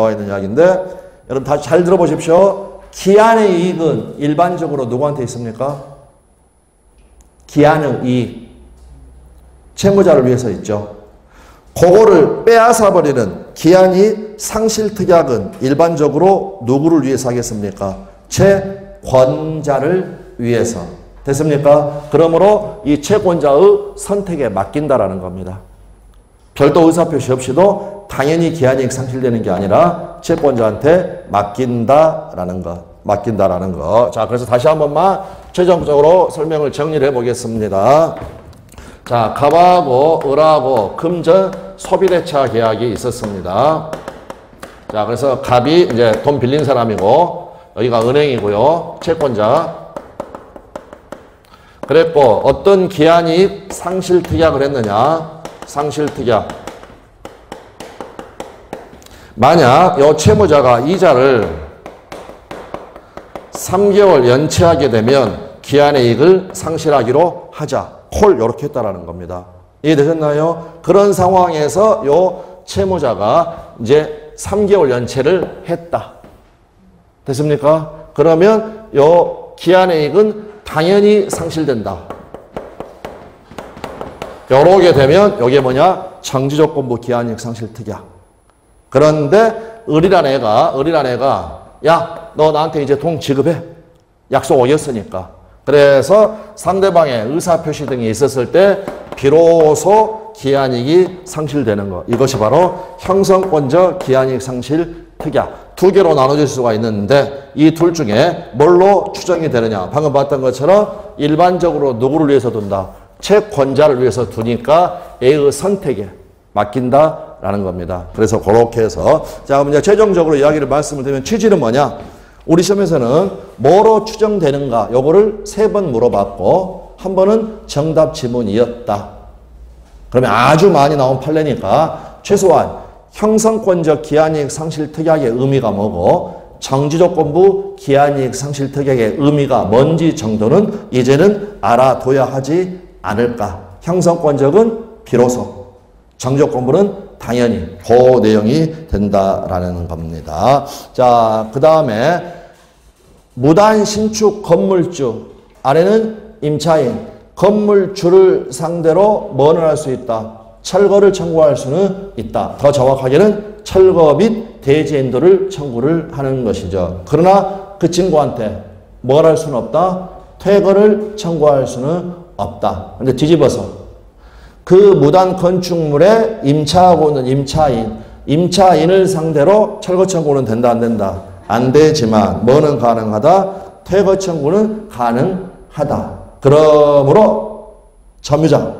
Speaker 1: 여러분 다시 잘 들어보십시오. 기한의 이익은 일반적으로 누구한테 있습니까? 기한의 이익 채무자를 위해서 있죠. 그거를 빼앗아 버리는 기한이익 상실 특약은 일반적으로 누구를 위해서 하겠습니까? 채권자를 위해서. 됐습니까? 그러므로 이 채권자의 선택에 맡긴다라는 겁니다. 별도 의사표시 없이도 당연히 기한이익 상실되는 게 아니라 채권자한테 맡긴다라는 거. 자, 그래서 다시 한 번만 최종적으로 설명을 정리를 해보겠습니다. 자, 갑하고 을하고 금전 소비대차 계약이 있었습니다. 자, 그래서 갑이 이제 돈 빌린 사람이고 여기가 은행이고요. 채권자. 그랬고 어떤 기한이익 상실 특약을 했느냐? 상실 특약. 만약 이 채무자가 이자를 3개월 연체하게 되면 기한의 이익을 상실하기로 하자. 콜 이렇게 했다라는 겁니다. 이해되셨나요? 그런 상황에서 요 채무자가 이제 3개월 연체를 했다. 됐습니까? 그러면 요 기한의 이익은 당연히 상실된다. 요렇게 되면 요게 뭐냐? 정지조건부 기한이익 상실 특약. 그런데 을이란 애가 야, 너 나한테 이제 돈 지급해. 약속 어겼으니까. 그래서 상대방의 의사표시 등이 있었을 때 비로소 기한이익이 상실되는 것. 이것이 바로 형성권적 기한이익 상실 특약. 두 개로 나눠질 수가 있는데 이 둘 중에 뭘로 추정이 되느냐. 방금 봤던 것처럼 일반적으로 누구를 위해서 둔다. 채권자를 위해서 두니까 A의 선택에 맡긴다라는 겁니다. 그래서 그렇게 해서 자, 그럼 이제 최종적으로 이야기를 말씀을 드리면 취지는 뭐냐. 우리 시험에서는 뭐로 추정되는가 요거를 3번 물어봤고 한 번은 정답 지문이었다. 그러면 아주 많이 나온 판례니까 최소한 형성권적 기한이익 상실 특약의 의미가 뭐고 정지조건부 기한이익 상실 특약의 의미가 뭔지 정도는 이제는 알아둬야 하지 않을까. 형성권적은 비로소, 정지조건부는 당연히 그 내용이 된다라는 겁니다. 자, 그 다음에 무단 신축 건물주, 아래는 임차인, 건물주를 상대로 뭐를 할 수 있다? 철거를 청구할 수는 있다. 더 정확하게는 철거 및 대지인도를 청구를 하는 것이죠. 그러나 그 친구한테 뭘 할 수는 없다? 퇴거를 청구할 수는 없다. 근데 뒤집어서 그 무단 건축물에 임차하고 있는 임차인을 상대로 철거 청구는 된다, 안 된다? 안 되지만 뭐는 가능하다? 퇴거 청구는 가능하다. 그러므로 점유자,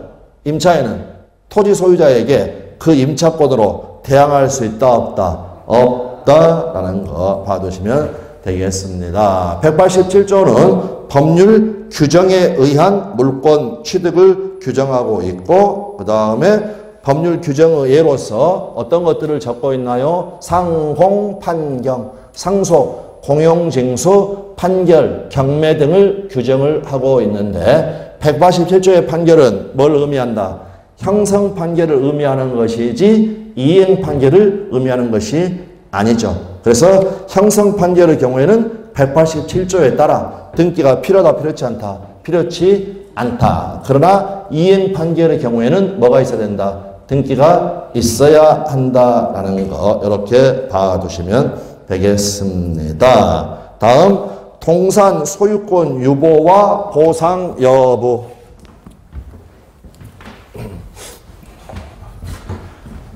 Speaker 1: 임차인은 토지 소유자에게 그 임차권으로 대항할 수 있다, 없다? 없다라는 거 봐두시면 되겠습니다. 187조는 법률 규정에 의한 물권 취득을 규정하고 있고 그 다음에 법률 규정의 예로서 어떤 것들을 적고 있나요? 상공, 판경, 상속, 공용징수, 판결, 경매 등을 규정을 하고 있는데 187조의 판결은 뭘 의미한다? 형성 판결을 의미하는 것이지 이행 판결을 의미하는 것이 아니죠. 그래서 형성 판결의 경우에는 187조에 따라 등기가 필요하다, 필요치 않다, 필요치 않다. 그러나 이행 판결의 경우에는 뭐가 있어야 된다? 등기가 있어야 한다라는 거 이렇게 봐두시면 되겠습니다. 다음 동산 소유권 유보와 보상 여부.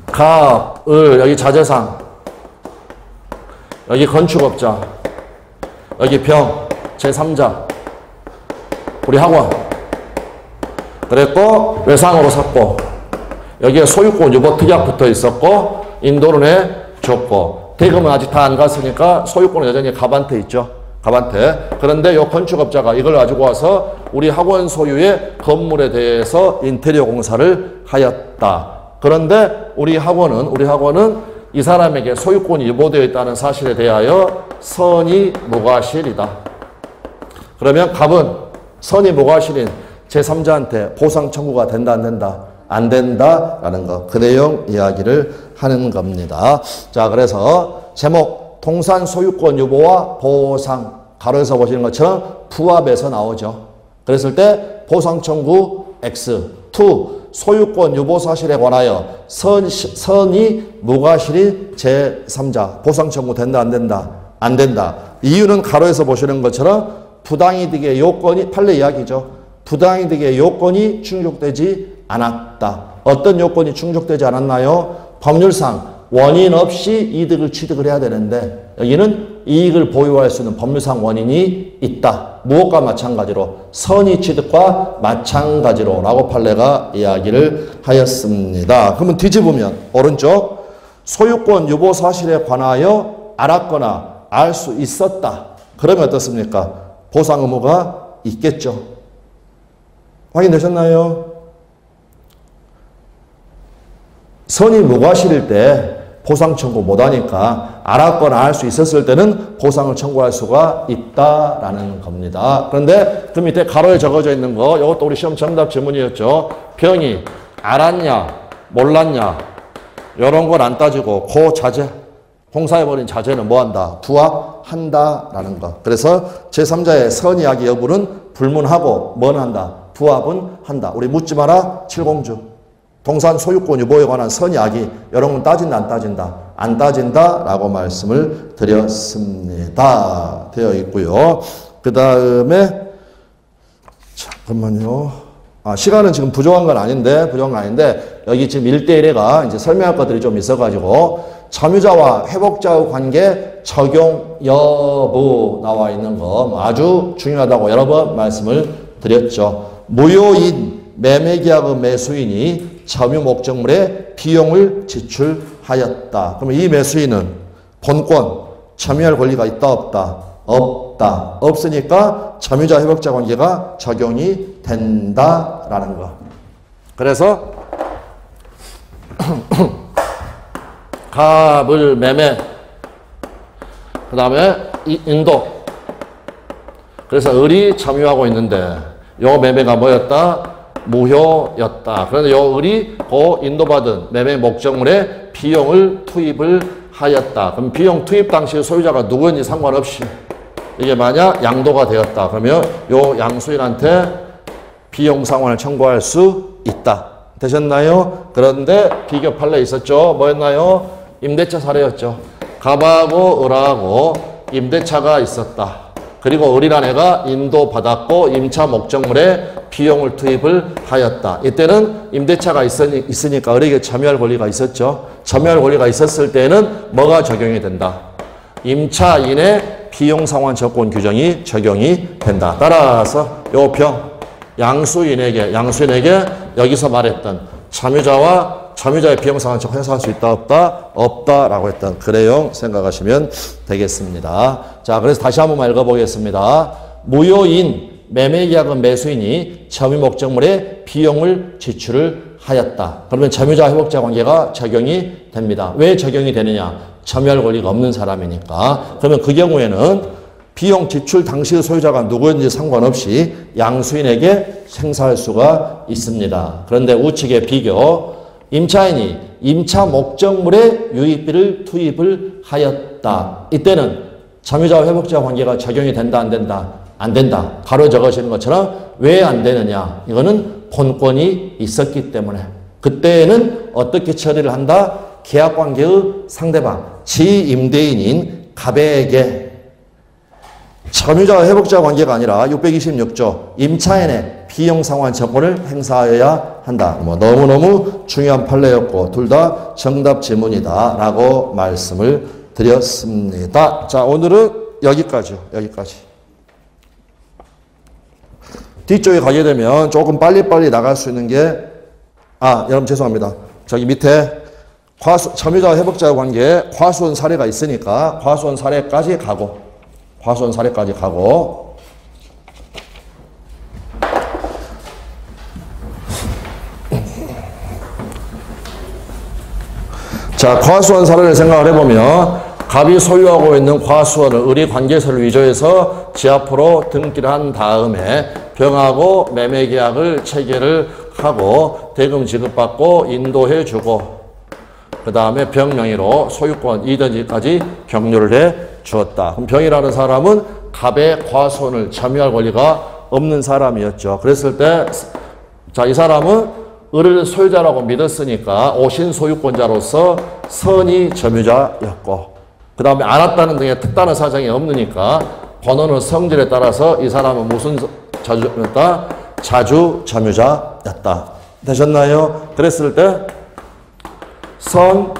Speaker 1: 갑, 을, 여기 자재상, 여기 건축업자, 여기 병, 제3자, 우리 학원. 그랬고 외상으로 샀고 여기에 소유권 유보 특약 붙어 있었고 인도를 해줬고 대금은 아직 다 안 갔으니까 소유권은 여전히 갑한테 있죠. 갑한테. 그런데 이 건축업자가 이걸 가지고 와서 우리 학원 소유의 건물에 대해서 인테리어 공사를 하였다. 그런데 우리 학원은 이 사람에게 소유권이 유보되어 있다는 사실에 대하여 선의 무과실이다. 그러면 갑은 선의 무과실인 제3자한테 보상 청구가 된다 안 된다? 안 된다라는 거. 그 내용 이야기를 하는 겁니다. 자, 그래서 제목 동산 소유권 유보와 보상 가로에서 보시는 것처럼 부합에서 나오죠. 그랬을 때 보상 청구 X 2 소유권 유보 사실에 관하여 선의 무과실인 제3자 보상 청구 된다 안 된다? 안 된다. 이유는 가로에서 보시는 것처럼 부당이득의 요건이 판례 이야기죠. 부당이득의 요건이 충족되지 않았다. 어떤 요건이 충족되지 않았나요? 법률상 원인 없이 이득을 취득을 해야 되는데 여기는 이익을 보유할 수 있는 법률상 원인이 있다. 무엇과 마찬가지로 선의 취득과 마찬가지로 라고 판례가 이야기를 하였습니다. 그러면 뒤집으면 오른쪽 소유권 유보 사실에 관하여 알았거나 알 수 있었다. 그러면 어떻습니까? 보상 의무가 있겠죠. 확인되셨나요? 선의 무과실일 때 보상 청구 못하니까 알았거나 알 수 있었을 때는 보상을 청구할 수가 있다라는 겁니다. 그런데 그 밑에 가로에 적어져 있는 거 이것도 우리 시험 정답 질문이었죠. 병이 알았냐 몰랐냐 이런 걸 안 따지고 그 자제 공사해버린 자제는 뭐한다? 부합한다라는 것. 그래서 제3자의 선이야기 여부는 불문하고 뭐는 한다? 부합은 한다. 우리 묻지 마라 7공주. 동산 소유권 유보에 관한 선이야기 이런 건 따진다 안 따진다? 안 따진다라고 말씀을 드렸습니다. 되어 있고요. 그 다음에 잠깐만요. 시간은 지금 부족한 건 아닌데 여기 지금 1대1에가 이제 설명할 것들이 좀 있어가지고 점유자와 회복자의 관계 적용 여부 나와 있는 거 아주 중요하다고 여러 번 말씀을 드렸죠. 무효인 매매계약의 매수인이 점유 목적물에 비용을 지출하였다. 그러면 이 매수인은 본권, 점유할 권리가 있다 없다? 없다. 없으니까 점유자 회복자 관계가 적용이 된다라는 거. 그래서 갑을 매매, 그 다음에 인도. 그래서 을이 점유하고 있는데 요 매매가 뭐였다? 무효였다. 그런데 요 을이 그 인도받은 매매 목적물에 비용을 투입을 하였다. 그럼 비용 투입 당시 소유자가 누구인지 상관없이 이게 만약 양도가 되었다. 그러면 요 양수인한테 비용 상환을 청구할 수 있다. 되셨나요? 그런데 비교 판례 있었죠. 뭐였나요? 임대차 사례였죠. 갑하고 을하고 임대차가 있었다. 그리고 을이란 애가 인도받았고 임차 목적물에 비용을 투입을 하였다. 이때는 임대차가 있으니까 을에게 점유할 권리가 있었죠. 점유할 권리가 있었을 때는 뭐가 적용이 된다? 임차인의 비용 상환 조건 규정이 적용이 된다. 따라서 요 병 양수인에게 여기서 말했던 점유자의 비용 상환 조건 해소할 수 있다 없다? 없다라고 했던 그 내용 생각하시면 되겠습니다. 자, 그래서 다시 한번 읽어보겠습니다. 무효인 매매계약은 매수인이 점유 목적물에 비용을 지출을 하였다. 그러면 점유자 회복자 관계가 적용이 됩니다. 왜 적용이 되느냐? 점유할 권리가 없는 사람이니까. 그러면 그 경우에는 비용 지출 당시의 소유자가 누구인지 상관없이 양수인에게 행사할 수가 있습니다. 그런데 우측의 비교, 임차인이 임차 목적물에 유익비를 투입을 하였다. 이때는 점유자 회복자 관계가 적용이 된다 안 된다? 안 된다. 가로 적으시는 것처럼 왜 안 되느냐? 이거는 본권이 있었기 때문에. 그때는 어떻게 처리를 한다? 계약관계의 상대방, 지임대인인 갑에게 점유자와 회복자 관계가 아니라 626조 임차인의 비용 상환 조건을 행사하여야 한다. 너무너무 중요한 판례였고 둘 다 정답 지문이다 라고 말씀을 드렸습니다. 자, 오늘은 여기까지요. 여기까지. 뒤쪽에 가게 되면 조금 빨리빨리 나갈 수 있는 게, 여러분 죄송합니다. 저기 밑에 점유자와 회복자의 관계에 과수원 사례가 있으니까 과수원 사례까지 가고, 자, 과수원 사례를 생각을 해보면 갑이 소유하고 있는 과수원을 을이 관계서를 위조해서 지 앞으로 등기를 한 다음에 병하고 매매계약을 체결을 하고 대금 지급받고 인도해 주고 그 다음에 병 명의로 소유권 이전지까지 경료를 해 주었다. 그럼 병이라는 사람은 갑의 과수원을 점유할 권리가 없는 사람이었죠. 그랬을 때, 자, 이 사람은 을을 소유자라고 믿었으니까 오신 소유권자로서 선이 점유자였고, 그 다음에 알았다는 등의 특단의 사정이 없으니까 번호는 성질에 따라서 이 사람은 무슨 자주였다? 자주 점유자였다. 되셨나요? 그랬을 때 선,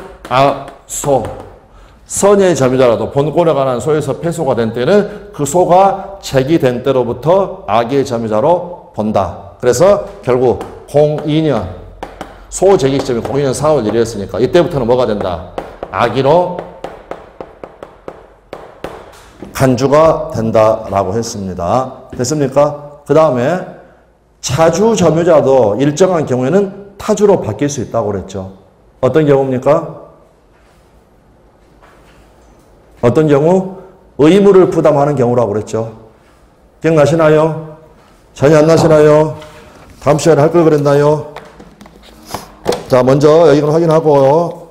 Speaker 1: 소. 선의 점유자라도 본권에 관한 소에서 패소가 된 때는 그 소가 제기된 때로부터 악의 점유자로 본다. 그래서 결국 02년 소 제기 시점이 02년 4월 1일이었으니까 이때부터는 뭐가 된다? 악의로 간주가 된다라고 했습니다. 됐습니까? 그 다음에 자주 점유자도 일정한 경우에는 타주로 바뀔 수 있다고 그랬죠. 어떤 경우입니까? 어떤 경우? 의무를 부담하는 경우라고 그랬죠. 기억나시나요? 전혀 안 나시나요? 다음 시간에 할 걸 그랬나요? 자, 먼저 여기를 확인하고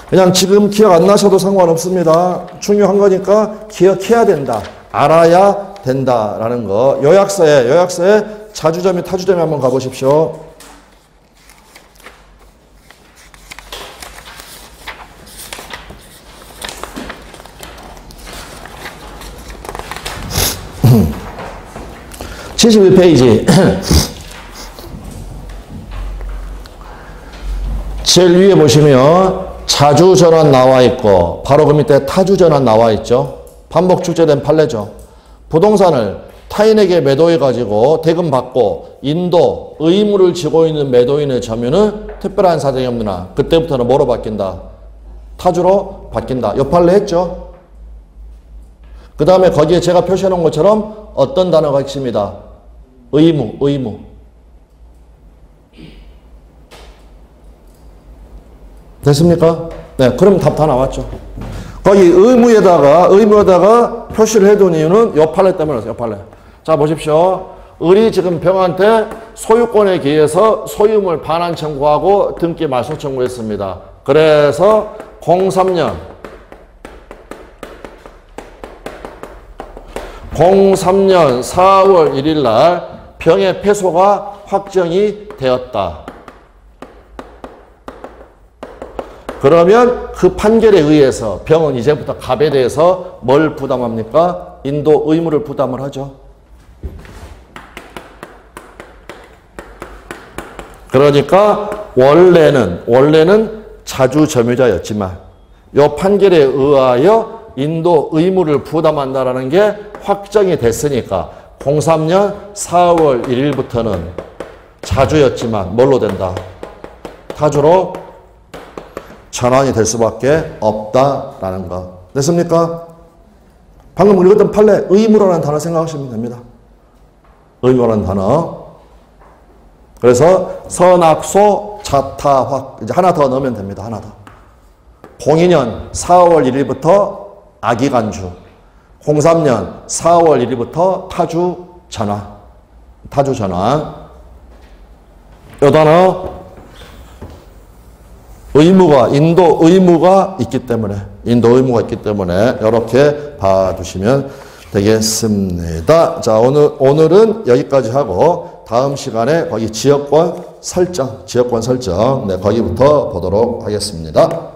Speaker 1: 그냥 지금 기억 안 나셔도 상관없습니다. 중요한 거니까 기억해야 된다. 알아야 된다라는 거. 요약서에 자주점이 타주점이 한번 가보십시오. (71페이지) 제일 위에 보시면 자주전환 나와 있고 바로 그 밑에 타주전환 나와 있죠. 반복 출제된 판례죠. 부동산을 타인에게 매도해가지고 대금 받고 인도 의무를 지고 있는 매도인의 점유는 특별한 사정이 없느나 그때부터는 뭐로 바뀐다? 타주로 바뀐다. 요 판례 했죠. 그 다음에 거기에 제가 표시해 놓은 것처럼 어떤 단어가 있습니다. 의무. 됐습니까? 네, 그럼 답 다 나왔죠. 거기 의무에다가 표시를 해둔 이유는 요 판례 때문에 요 판례. 자, 보십시오. 을이 지금 병한테 소유권에 기해서 소유물 반환 청구하고 등기 말소 청구했습니다. 그래서 03년 4월 1일 날 병의 패소가 확정이 되었다. 그러면 그 판결에 의해서 병은 이제부터 갑에 대해서 뭘 부담합니까? 인도 의무를 부담을 하죠. 그러니까 원래는 자주 점유자였지만 이 판결에 의하여 인도 의무를 부담한다라는 게 확정이 됐으니까 03년 4월 1일부터는 자주였지만 뭘로 된다? 타주로 전환이 될 수밖에 없다라는 거. 됐습니까? 방금 읽었던 판례 의무라는 단어 생각하시면 됩니다. 의무라는 단어. 그래서 선악소 자타확 이제 하나 더 넣으면 됩니다. 하나 더. 02년 4월 1일부터 악의간주. 03년 4월 1일부터 타주 전환. 이 단어 인도 의무가 있기 때문에 이렇게 봐두시면 되겠습니다. 자, 오늘은 여기까지 하고 다음 시간에 거기 지역권 설정, 네, 거기부터 보도록 하겠습니다.